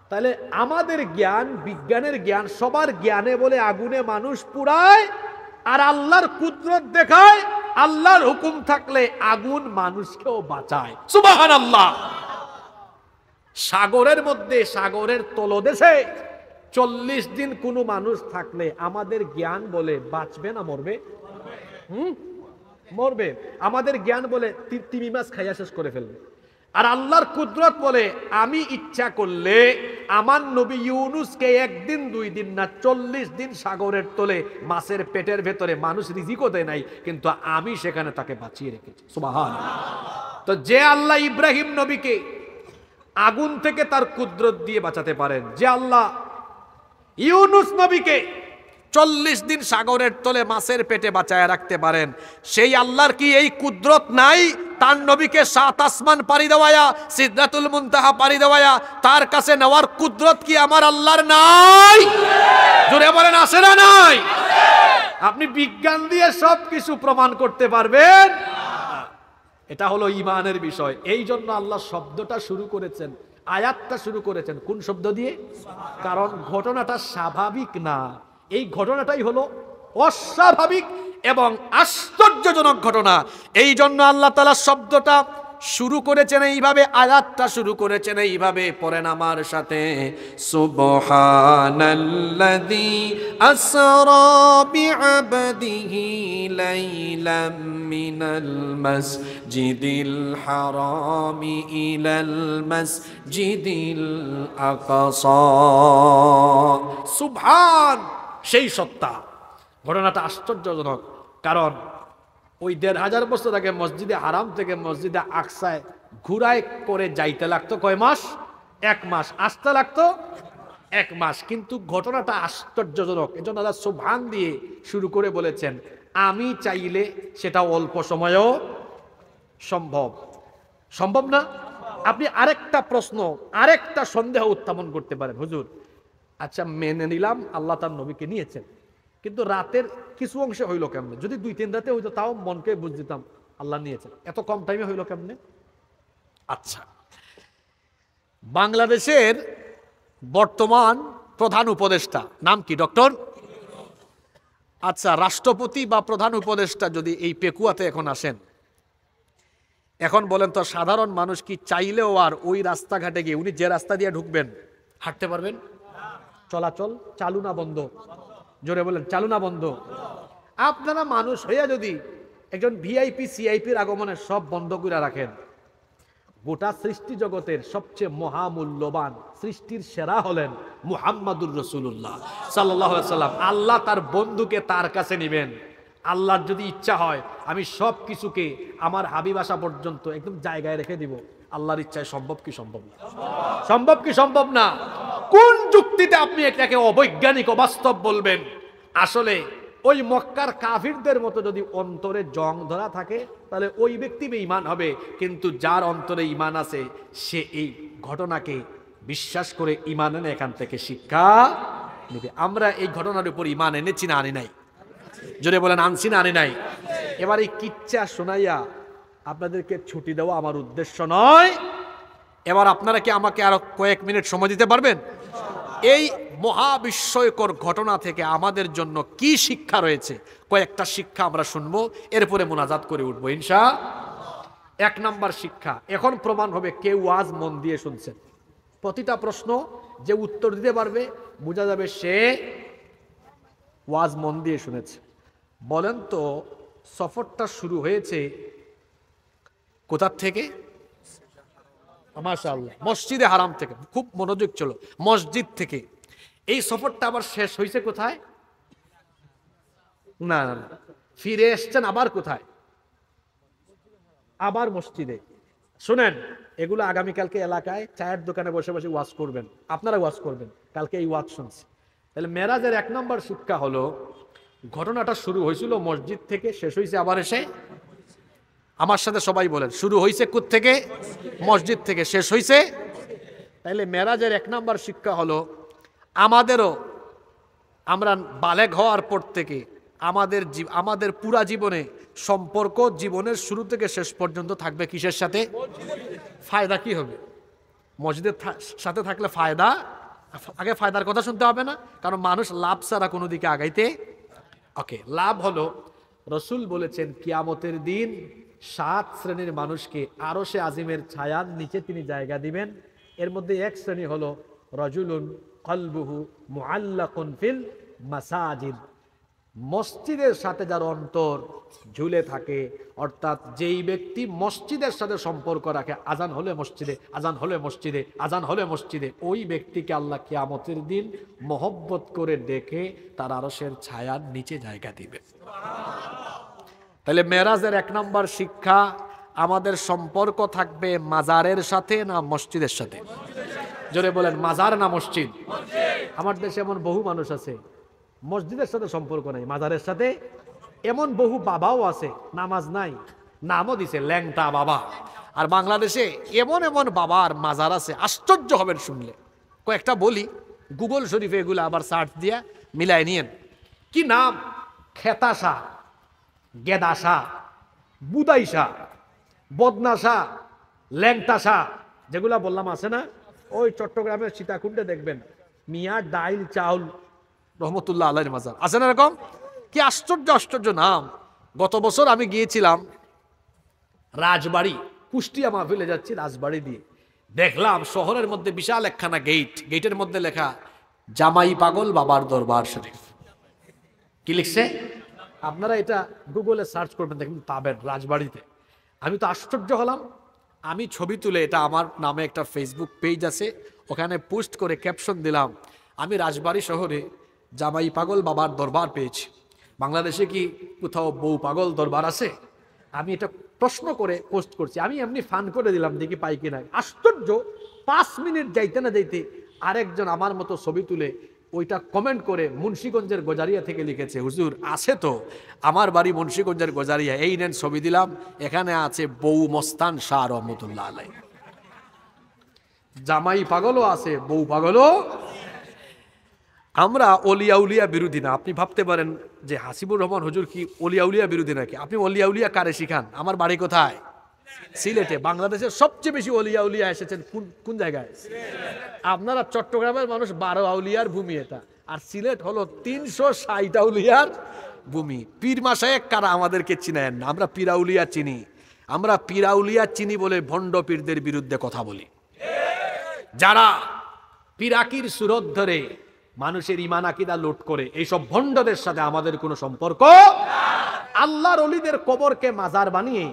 তাহলে আমাদের জ্ঞান, বিজ্ঞানের জ্ঞান, সবার জ্ঞানে বলে আগুনে মানুষ পুরায়, আর আল্লাহর কুদরত দেখায় আল্লাহর হুকুম থাকলে আগুন মানুষকেও বাঁচায়। সুবহানাল্লাহ। সাগরের মধ্যে, সাগরের তলদেশে 40 দিন কোনো মানুষ থাকলে আমাদের জ্ঞান বলে বাঁচবে না মরবে? মরবে। আমাদের জ্ঞান বলে 3 মাস খাইয়া শেষ করে ফেলবে। আর আল্লাহর কুদরত বলে আমি ইচ্ছা করলে আমার নবী ইউনুসকে 1 দিন 2 দিন না 40 দিন সাগরের তলে মাছের পেটের ভেতরে, মানুষ রিজিকও দেয় নাই, কিন্তু আমি সেখানে তাকে বাঁচিয়ে রেখেছি। সুবহানাল্লাহ। তো যে আল্লাহ ইব্রাহিম নবীকে আগুন থেকে তার কুদরত দিয়ে বাঁচাতে পারেন, যে আল্লাহ ইউনুস নবীকে 40 দিন সাগরের তলে মাছের পেটে বাঁচায় রাখতে পারেন, সেই আল্লাহর কি এই কুদরত নাই? তার নবীকে 7 আসমান পাড়ি দেওয়ায়া, সিদরাতুল মুনতাহা পাড়ি দেওয়ায়া তার কাছে নেওয়ার কুদরত কি আমার আল্লাহর নাই? জোরে বলেন, আছে না নাই? আপনি বিজ্ঞান দিয়ে সবকিছু প্রমাণ করতে পারবেন? এটা হলো ঈমানের বিষয়। এই জন্য আল্লাহ শব্দটা শুরু করেছেন, আয়াতটা শুরু করেছেন কোন শব্দ দিয়ে? কারণ ঘটনাটা স্বাভাবিক না, এই ঘটনাটাই হলো অস্বাভাবিক এবং আশ্চর্যজনক ঘটনা। এই জন্য আল্লাহ তাআলা শব্দটা শুরু করেছেন এইভাবে, আয়াতটা শুরু করেছেন এইভাবে। পড়েন আমার সাথে, সুবহানাল্লাযী আসরা বিআবদিহি লাইলাম মিনাল মাসজিদিল হারামি ইলাল মাসজিদিল আকসা। সুবহান, সেই সত্তা। ঘটনাটা আশ্চর্যজনক, কারণ ওই 1,500 বছর আগে মসজিদে হারাম থেকে মসজিদে আকসায় ঘুরায় করে যাইতে লাগতো কয় মাস? 1 মাস। আসতে লাগতো 1 মাস। কিন্তু ঘটনাটা আশ্চর্যজনক, এজন্য আল্লাহ সুবহান দিয়ে শুরু করে বলেছেন, আমি চাইলে সেটা অল্প সময়েও সম্ভব। সম্ভব না? আপনি আরেকটা প্রশ্ন, আরেকটা সন্দেহ উত্থাপন করতে পারেন, হুজুর আচ্ছা মেনে নিলাম আল্লাহ তার নবীকে নিয়েছেন, কিন্তু রাতের কিছু অংশে হইল কেমনে? যদি 2-3 রাতে হইতো তাও মনকে বুঝ দিতাম আল্লাহ নিয়েছেন, এত কম টাইমে হইল কেমনে? আচ্ছা, বাংলাদেশের বর্তমান প্রধান উপদেষ্টা নাম কি? ডক্টর। আচ্ছা, রাষ্ট্রপতি বা প্রধান উপদেষ্টা যদি এই পেকুয়াতে এখন আসেন, এখন বলেন তো সাধারণ মানুষ কি চাইলেও আর ওই রাস্তাঘাটে গিয়ে, উনি যে রাস্তা দিয়ে ঢুকবেন হাঁটতে পারবেন? চলাচল চালু না বন্ধ? জোরে বলেন, চালু না বন্ধ? আপনারা মানুষ হইয়া যদি একজন ভিআইপি সিআইপির আগমনে সব বন্ধ করে রাখেন, গোটা সৃষ্টি জগতের সবচেয়ে মহামূল্যবান সৃষ্টির সেরা হলেন মুহাম্মাদুর রাসূলুল্লাহ সাল্লাল্লাহু আলাইহি সাল্লাম। আল্লাহ তার বন্ধুকে তার কাছে নেবেন। আল্লাহর যদি ইচ্ছা হয় আমি সব কিছুকে আমার হাবিব আসা পর্যন্ত একদম জায়গায় রেখে দিব। আল্লাহর ইচ্ছায় সম্ভব কি সম্ভব না? সম্ভব কি সম্ভব না? কোন যুক্তিতে আপনি এটাকে অবৈজ্ঞানিক অবাস্তব বলবেন? আসলে ওই মক্কার কাফিরদের মতো যদি অন্তরে জং ধরা থাকে তাহলে ওই ব্যক্তি বেঈমান হবে, কিন্তু যার অন্তরে ঈমান আছে সে এই ঘটনাকে বিশ্বাস করে ঈমান এনে এখান থেকে শিক্ষা নেবে। আমরা এই ঘটনার উপর ঈমান এনেছি না আনি নাই? জোরে বলেন, আনছি না আনি নাই? এবার এই কিচ্ছা শোনাইয়া আপনাদেরকে ছুটি দেওয়া আমার উদ্দেশ্য নয়। এবার আপনারা কি আমাকে আরো কয়েক মিনিট সময় দিতে পারবেন? এই মহাবিস্ময়কর ঘটনা থেকে আমাদের জন্য কি শিক্ষা রয়েছে কয়েকটা শিক্ষা আমরা শুনবো, এরপরে মোনাজাত করে উঠবো ইনশাআল্লাহ। 1 নাম্বার শিক্ষা, এখন প্রমাণ হবে কেউ ওয়াজ মন দিয়ে শুনছেন। প্রতিটা প্রশ্ন যে উত্তর দিতে পারবে বোঝা যাবে সে ওয়াজ মন দিয়ে শুনেছে। বলেন তো সফরটা শুরু হয়েছে কোথা থেকে? মাশাআল্লাহ, মসজিদে হারাম থেকে। খুব মনোযোগ ছিল, মসজিদ থেকে। এই সফরটা আবার শেষ হয়েছে কোথায়? না না না, ফিরে এসছেন আবার কোথায়? আবার মসজিদে। শুনেন, এগুলো আগামীকালকে এলাকায় চায়ের দোকানে বসে বসে ওয়াজ করবেন, আপনারা ওয়াজ করবেন। কালকে এই ওয়াজ শুনছি। তাহলে মেরাজের 1 নম্বর শিক্ষা হলো ঘটনাটা শুরু হয়েছিল মসজিদ থেকে, শেষ হয়েছে আবার এসে। আমার সাথে সবাই বলেন, শুরু হয়েছে কোথা থেকে? মসজিদ থেকে। শেষ হয়েছে? তাইলে মেরাজের 1 নম্বর শিক্ষা হলো আমাদেরও, আমরা বালেগ হওয়ার পর থেকে আমাদের পুরা জীবনে সম্পর্ক জীবনের শুরু থেকে শেষ পর্যন্ত থাকবে কিসের সাথে? ফায়দা কি হবে? মসজিদের সাথে থাকলে ফায়দা। আগে ফায়দার কথা শুনতে হবে না, কারণ মানুষ লাভ ছাড়া কোনো দিকে আগাইতে। ওকে, লাভ হলো রসুল বলেছেন কিয়ামতের দিন 7 শ্রেণীর মানুষকে আরশে আজিমের ছায়ার নিচে তিনি জায়গা দিবেন। এর মধ্যে 1 শ্রেণী হলো রাজুলুন কলবুহু মুআল্লাকুন ফিল মাসাজিদ, মসজিদের সাথে যার অন্তর ঝুলে থাকে, অর্থাৎ যেই ব্যক্তি মসজিদের সাথে সম্পর্ক রাখে, আজান হলে মসজিদে, আজান হলে মসজিদে, আজান হলে মসজিদে, ওই ব্যক্তিকে আল্লাহ কিয়ামতের দিন মহব্বত করে ডেকে তার আরশের ছায়ার নিচে জায়গা দিবে। তাহলে মেরাজের 1 নম্বর শিক্ষা, আমাদের সম্পর্ক থাকবে মাজারের সাথে না মসজিদের সাথে? জোরে বলেন, মাজার না মসজিদ? আমার দেশে এমন বহু মানুষ আছে মসজিদের সাথে সম্পর্ক নাই, মাজারের সাথে। এমন বহু বাবাও আছে নামাজ নাই, নামও দিছে ল্যাংটা বাবা। আর বাংলাদেশে এমন এমন বাবার মাজার আছে, আশ্চর্য হবেন শুনলে। কয়েকটা বলি, গুগল শরীফে এগুলো আবার সার্চ দিয়া মিলাই নিয়েন। কি নাম? খেতাশা, গেদাশা, বুদাইশা, বদনাশা, ল্যাংটাশা, যেগুলা বললাম আছে না? ওই চট্টগ্রামের সীতাকুণ্ডে দেখবেন মিয়া ডাইল চাউল রহমতুল্লাহ আলাইহির মাজার আছে না? এরকম কি আশ্চর্য আশ্চর্য নাম। গত বছর আমি গিয়েছিলাম রাজবাড়ি, কুষ্টিয়া মাহফিলে যাচ্ছি, রাজবাড়ি দিয়ে দেখলাম শহরের মধ্যে বিশাল একখানা গেট, গেটের মধ্যে লেখা জামাই পাগল বাবার দরবার শরীফ। কি লিখছে? আপনারা এটা গুগলে সার্চ করবেন, দেখবেন পাবেন রাজবাড়িতে। আমি তো আশ্চর্য হলাম। আমি ছবি তুলে, এটা আমার নামে একটা ফেসবুক পেজ আছে, ওখানে পোস্ট করে ক্যাপশন দিলাম, আমি রাজবাড়ি শহরে জামাই পাগল বাবার দরবার পেয়েছি। বাংলাদেশে কি কোথাও বউ পাগল দরবার আছে? আমি এটা প্রশ্ন করে পোস্ট করছি, আমি এমনি ফান করে দিলাম, দেখি পাই কিনা। আশ্চর্য, 5 মিনিট যাইতে না যাইতে আরেকজন আমার মতো ছবি তুলে ওইটা কমেন্ট করে মুন্সিগঞ্জের গোজারিয়া থেকে লিখেছে, হুজুর আছে তো, আমার বাড়ি মুন্সিগঞ্জের গোজারিয়া, এই নেন ছবি দিলাম, এখানে আছে বউ মস্তান শাহ রহমতুল্লাহ আলাই। জামাই পাগলও আছে, বউ পাগলও। আমরা অলিয়া উলিয়া বিরোধী না। আপনি ভাবতে পারেন যে হাসিবুর রহমান হুজুর কি অলিয়া উলিয়া বিরোধী নাকি? আপনি অলিয়া উলিয়া কারে শিখান? আমার বাড়ি কোথায়? সিলেটে। বাংলাদেশের সবচেয়ে বেশি অলিয়া উলিয়া এসেছেন কোন জায়গায়? আপনারা চট্টগ্রামের মানুষ 12 আউলিয়ার ভূমি এটা, আর সিলেট হলো 360 আউলিয়ার ভূমি। পীর মাশায়েখ কারা আমাদেরকে চিনেন না, আমরা পীরাউলিয়া চিনি। আমরা পীরাউলিয়া চিনি বলে ভণ্ড পীরদের বিরুদ্ধে কথা বলি। যারা পিরাকির সুরত ধরে মানুষের ইমান আকীদা লুট করে এইসব ভণ্ডদের সাথে আমাদের কোনো সম্পর্ক। আল্লাহর ওলিদের কবরকে মাজার বানিয়ে,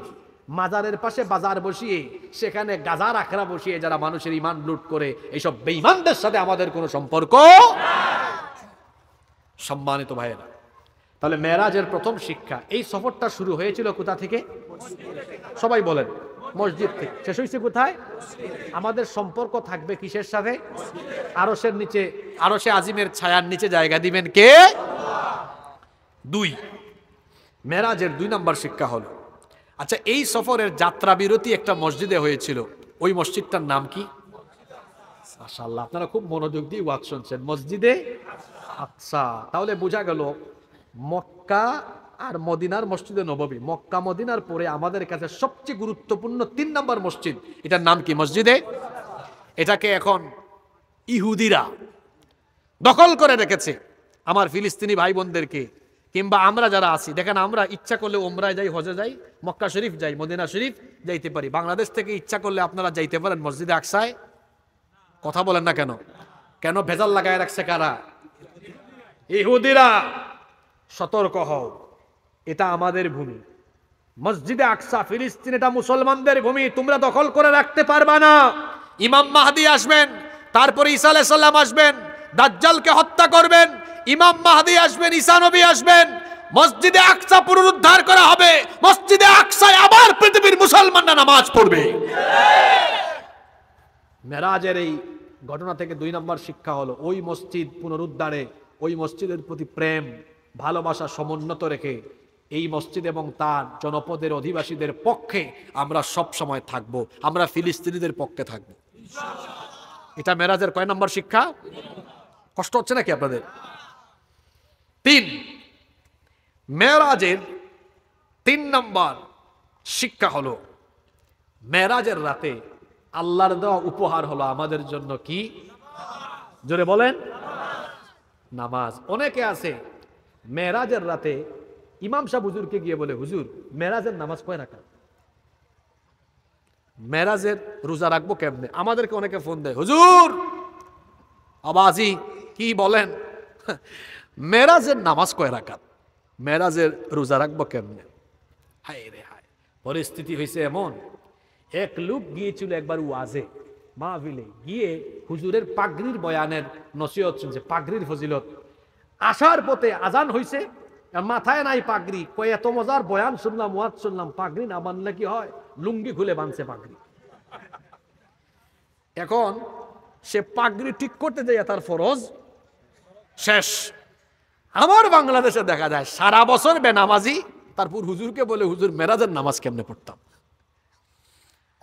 মাজারের পাশে বাজার বসিয়ে, সেখানে গাজার আখড়া বসিয়ে যারা মানুষের ইমান লুট করে, এইসব বেঈমানদের সাথে আমাদের কোনো সম্পর্ক। সম্মানিত ভাইয়েরা, তাহলে মেরাজের প্রথম শিক্ষা, এই সফরটা শুরু হয়েছিল কোথা থেকে? সবাই বলেন, মসজিদ থেকে। শেষ হয়েছে কোথায়? আমাদের সম্পর্ক থাকবে কিসের সাথে? আরশের নিচে, আরশে আজিমের ছায়ার নিচে জায়গা দিবেন কে? দুই, মেরাজের 2 নম্বর শিক্ষা হলো, আচ্ছা এই সফরের যাত্রা বিরতি একটা মসজিদে হয়েছিল, ওই মসজিদটার নাম কি? মাশাআল্লাহ, আপনারা খুব মনোযোগ দিয়ে ওয়াজ শুনছেন। মসজিদে আকসা। তাহলে বোঝা গেল মক্কা আর মদিনার মসজিদে নববী, মক্কা মদিনার পরে আমাদের কাছে সবচেয়ে গুরুত্বপূর্ণ 3 নম্বর মসজিদ, এটার নাম কি? মসজিদে। এটাকে এখন ইহুদিরা দখল করে রেখেছে। আমার ফিলিস্তিনি ভাই বোনদেরকে, কিংবা আমরা যারা আছি, দেখেন আমরা ইচ্ছা করলে ওমরায় যাই, হজে যাই, মক্কা শরীফ যাই, মদিনা শরীফ যাইতে পারি। বাংলাদেশ থেকে ইচ্ছা করলে আপনারা যাইতে পারেন মসজিদে আকসায়? কথা বলেন না কেন? কেন ভেজাল লাগায় রাখছে কারা? ইহুদিরা। সতর্ক হও, এটা আমাদের ভূমি। মসজিদে আকসা ফিলিস্তিন, এটা মুসলমানদের ভূমি, তোমরা দখল করে রাখতে পারবা না। ইমাম মাহদি আসবেন, তারপরে ঈসা আলাইহিস সালাম আসবেন, দাজ্জালকে হত্যা করবেন, ইমাম মাহদি আসবেন, ঈসা নবী আসবেন, মসজিদে আকসা পুনরুদ্ধার করা হবে, মসজিদে আকসায় আবার পৃথিবীর মুসলমানরা নামাজ পড়বে। মেরাজের এই ঘটনা থেকে 2 নম্বর শিক্ষা হলো, ওই মসজিদ পুনরুদ্ধারে, ওই মসজিদের প্রতি প্রেম ভালোবাসা সমুন্নত রেখে এই মসজিদ এবং তার জনপদের অধিবাসীদের পক্ষে আমরা সব সময় থাকব, আমরা ফিলিস্তিনিদের পক্ষে থাকব। এটা মেরাজের কয় নম্বর শিক্ষা? কষ্ট হচ্ছে নাকি আপনাদের? 3, মেরাজের 3 নম্বর শিক্ষা হলো, মেরাজের রাতে আল্লাহর দেওয়া উপহার হলো আমাদের জন্য কি? জোরে বলেন, নামাজ। অনেকে আছে মেরাজের রাতে ইমাম সাহেব হুজুরকে গিয়ে বলে, হুজুর মেরাজের নামাজ কয় রাকাত? মেরাজের রোজা রাখবো কেমনে? আমাদেরকে অনেকে ফোন দেয়, হুজুর আবাজি কি বলেন, মেরাজের নামাজ কয় রাকাত, মেরাজের রোজা রাখবো কেমনে? হায় রে হায়, পরিস্থিতি হয়েছে এমন, এক লোক গিয়েছিল একবার ওয়াজে, মাহফিলে গিয়ে হুজুরের পাগড়ির বয়ানের নসিহত শুনছে, পাগড়ির ফজিলত। আসার পথে আজান হইছে, মাথায় নাই পাগড়ি, কয় এত মজার বয়ান শুনলাম, ওয়াজ শুনলাম, পাগড়ি না বানলে কি হয়? লুঙ্গি খুলে বানছে পাগড়ি। এখন সে পাগড়ি ঠিক করতে যায়, তার ফরজ শেষ। আমার বাংলাদেশে দেখা যায় সারা বছর বেনামাজি, তারপর হুজুরকে বলে, হুজুর মেরাজের নামাজ কেমনে পড়তাম?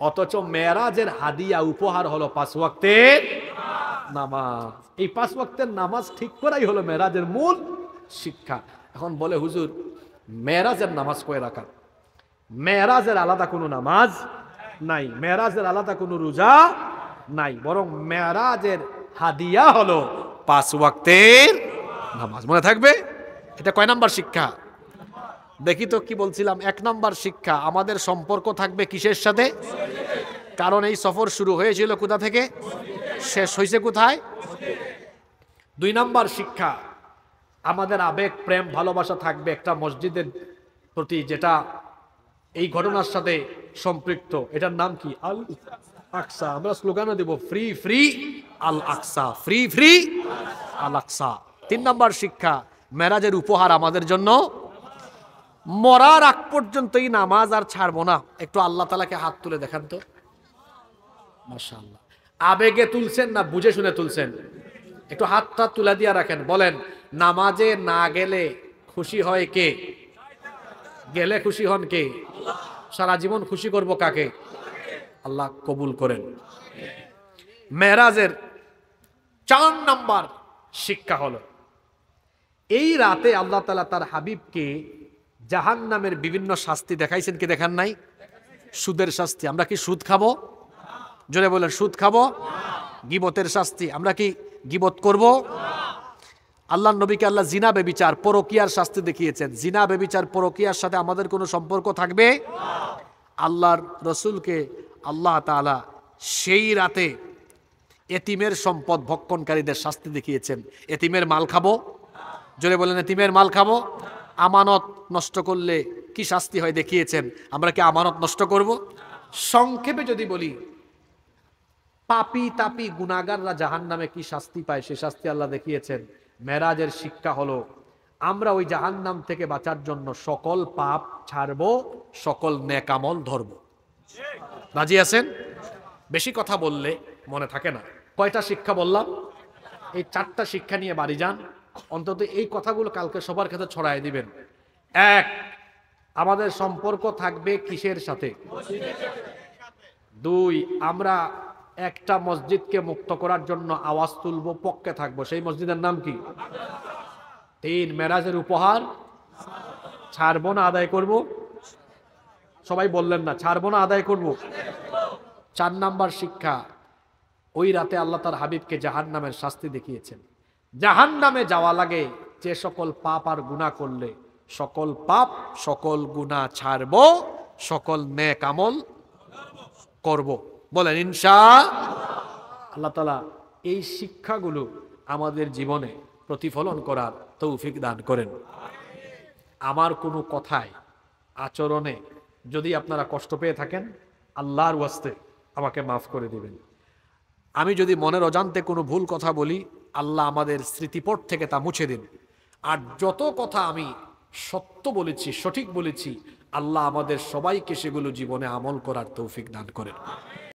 অথচ মেরাজের হাদিয়া উপহার হলো 5 ওয়াক্তের নামাজ। এই 5 ওয়াক্তের নামাজ ঠিক করাই হলো মেরাজের মূল শিক্ষা। এখন বলে, হুজুর মেরাজের নামাজ কয় রাকাত? মেরাজের আলাদা কোনো নামাজ নাই, মেরাজের আলাদা কোনো রোজা নাই, বরং মেরাজের হাদিয়া হলো 5 ওয়াক্তের নামাজ। মনে থাকবে? এটা কয় নাম্বার শিক্ষা? দেখি তো কি বলছিলাম। 1 নম্বর শিক্ষা, আমাদের সম্পর্ক থাকবে কিসের সাথে? কারণ এই সফর শুরু হয়েছিল কোথা থেকে, শেষ হয়েছে কোথায়? 2 নম্বর শিক্ষা, আমাদের আবেগ প্রেম ভালোবাসা থাকবে একটা মসজিদের প্রতি, যেটা এই ঘটনার সাথে সম্পৃক্ত। এটার নাম কি? আল আকসা। আমরা স্লোগানও দেব, ফ্রি ফ্রি আল আকসা, ফ্রি ফ্রি আল আকসা। 3 নম্বর শিক্ষা, মেরাজের উপহার আমাদের জন্য, মরার আগ পর্যন্ত এই নামাজ আর ছাড়বো না। একটু আল্লাহ তাআলাকে হাত তুলে দেখান তো, মাশাআল্লাহ। আবেগে তুলছেন না বুঝে শুনে তুলছেন? একটু হাতটা তুলে দিয়ে রাখেন, বলেন নামাজে না গেলে খুশি হয় কে? গেলে খুশি হন কে? সারা জীবন খুশি করব কাকে? আল্লাহ কবুল করেন। মেরাজের 4 নম্বর শিক্ষা হলো, এই রাতে আল্লাহ তাআলা তার হাবিবকে জাহান্নামের বিভিন্ন শাস্তি দেখাইছেন কি দেখান নাই? সুদের শাস্তি, আমরা কি সুদ খাবো? জোরে বলেন, সুদ খাবো? গীবতের শাস্তি, আমরা কি গীবত করব? আল্লাহ নবীকে আল্লাহ জিনা বেবিচার পরকিয়ার শাস্তি দেখিয়েছেন। জিনা বেবিচার পরকিয়ার সাথে আমাদের কোনো সম্পর্ক থাকবে? আল্লাহর রসুলকে আল্লাহ তাআলা সেই রাতে এতিমের সম্পদ ভক্ষণকারীদের শাস্তি দেখিয়েছেন। এতিমের মাল খাবো? জোরে বলেন, এতিমের মাল খাবো? আমানত নষ্ট করলে কি শাস্তি হয় দেখিয়েছেন। আমরা কি আমানত নষ্ট করব? সংক্ষেপে যদি বলি, পাপী তাপী গুনাহগাররা জাহান্নামে কি শাস্তি পায় সে শাস্তি আল্লাহ দেখিয়েছেন। মেরাজের শিক্ষা হলো আমরা ওই জাহান্নাম থেকে বাঁচার জন্য সকল পাপ ছাড়বো, সকল নেক আমল ধরবো। রাজি আছেন? বেশি কথা বললে মনে থাকে না। কয়টা শিক্ষা বললাম? এই 4টা শিক্ষা নিয়ে বাড়ি যান। অন্তত এই কথাগুলো কালকে সবার কাছে ছড়ায় দিবেন। 1, আমাদের সম্পর্ক থাকবে কিসের সাথে? 2, আমরা একটা মসজিদকে মুক্ত করার জন্য আওয়াজ তুলবো, পক্ষে থাকবো। সেই মসজিদের নাম কি? 3, মেরাজের উপহার ছাড়বো না আদায় করব। সবাই বললেন না, ছাড়বো না আদায় করব। 4 নাম্বার শিক্ষা, ওই রাতে আল্লাহ তার হাবিবকে জাহান্নামের শাস্তি দেখিয়েছেন। জাহান্নামে যাওয়া লাগে যে সকল পাপ আর গুনাহ করলে সকল পাপ সকল গুনাহ ছাড়বো, সকল নেক আমল করব। বলেন ইনশাআল্লাহ। আল্লাহ তাআলা এই শিক্ষাগুলো আমাদের জীবনে প্রতিফলন করার তৌফিক দান করেন। আমার কোনো কথায় আচরণে যদি আপনারা কষ্ট পেয়ে থাকেন, আল্লাহর ওয়াস্তে আমাকে মাফ করে দিবেন। আমি যদি মনের অজান্তে কোনো ভুল কথা বলি, আল্লাহ আমাদের স্মৃতিপট থেকে তা মুছে দিন। আর যত কথা আমি সত্য বলেছি, সঠিক বলেছি, আল্লাহ আমাদের সবাইকে সেগুলো জীবনে আমল করার তৌফিক দান করেন।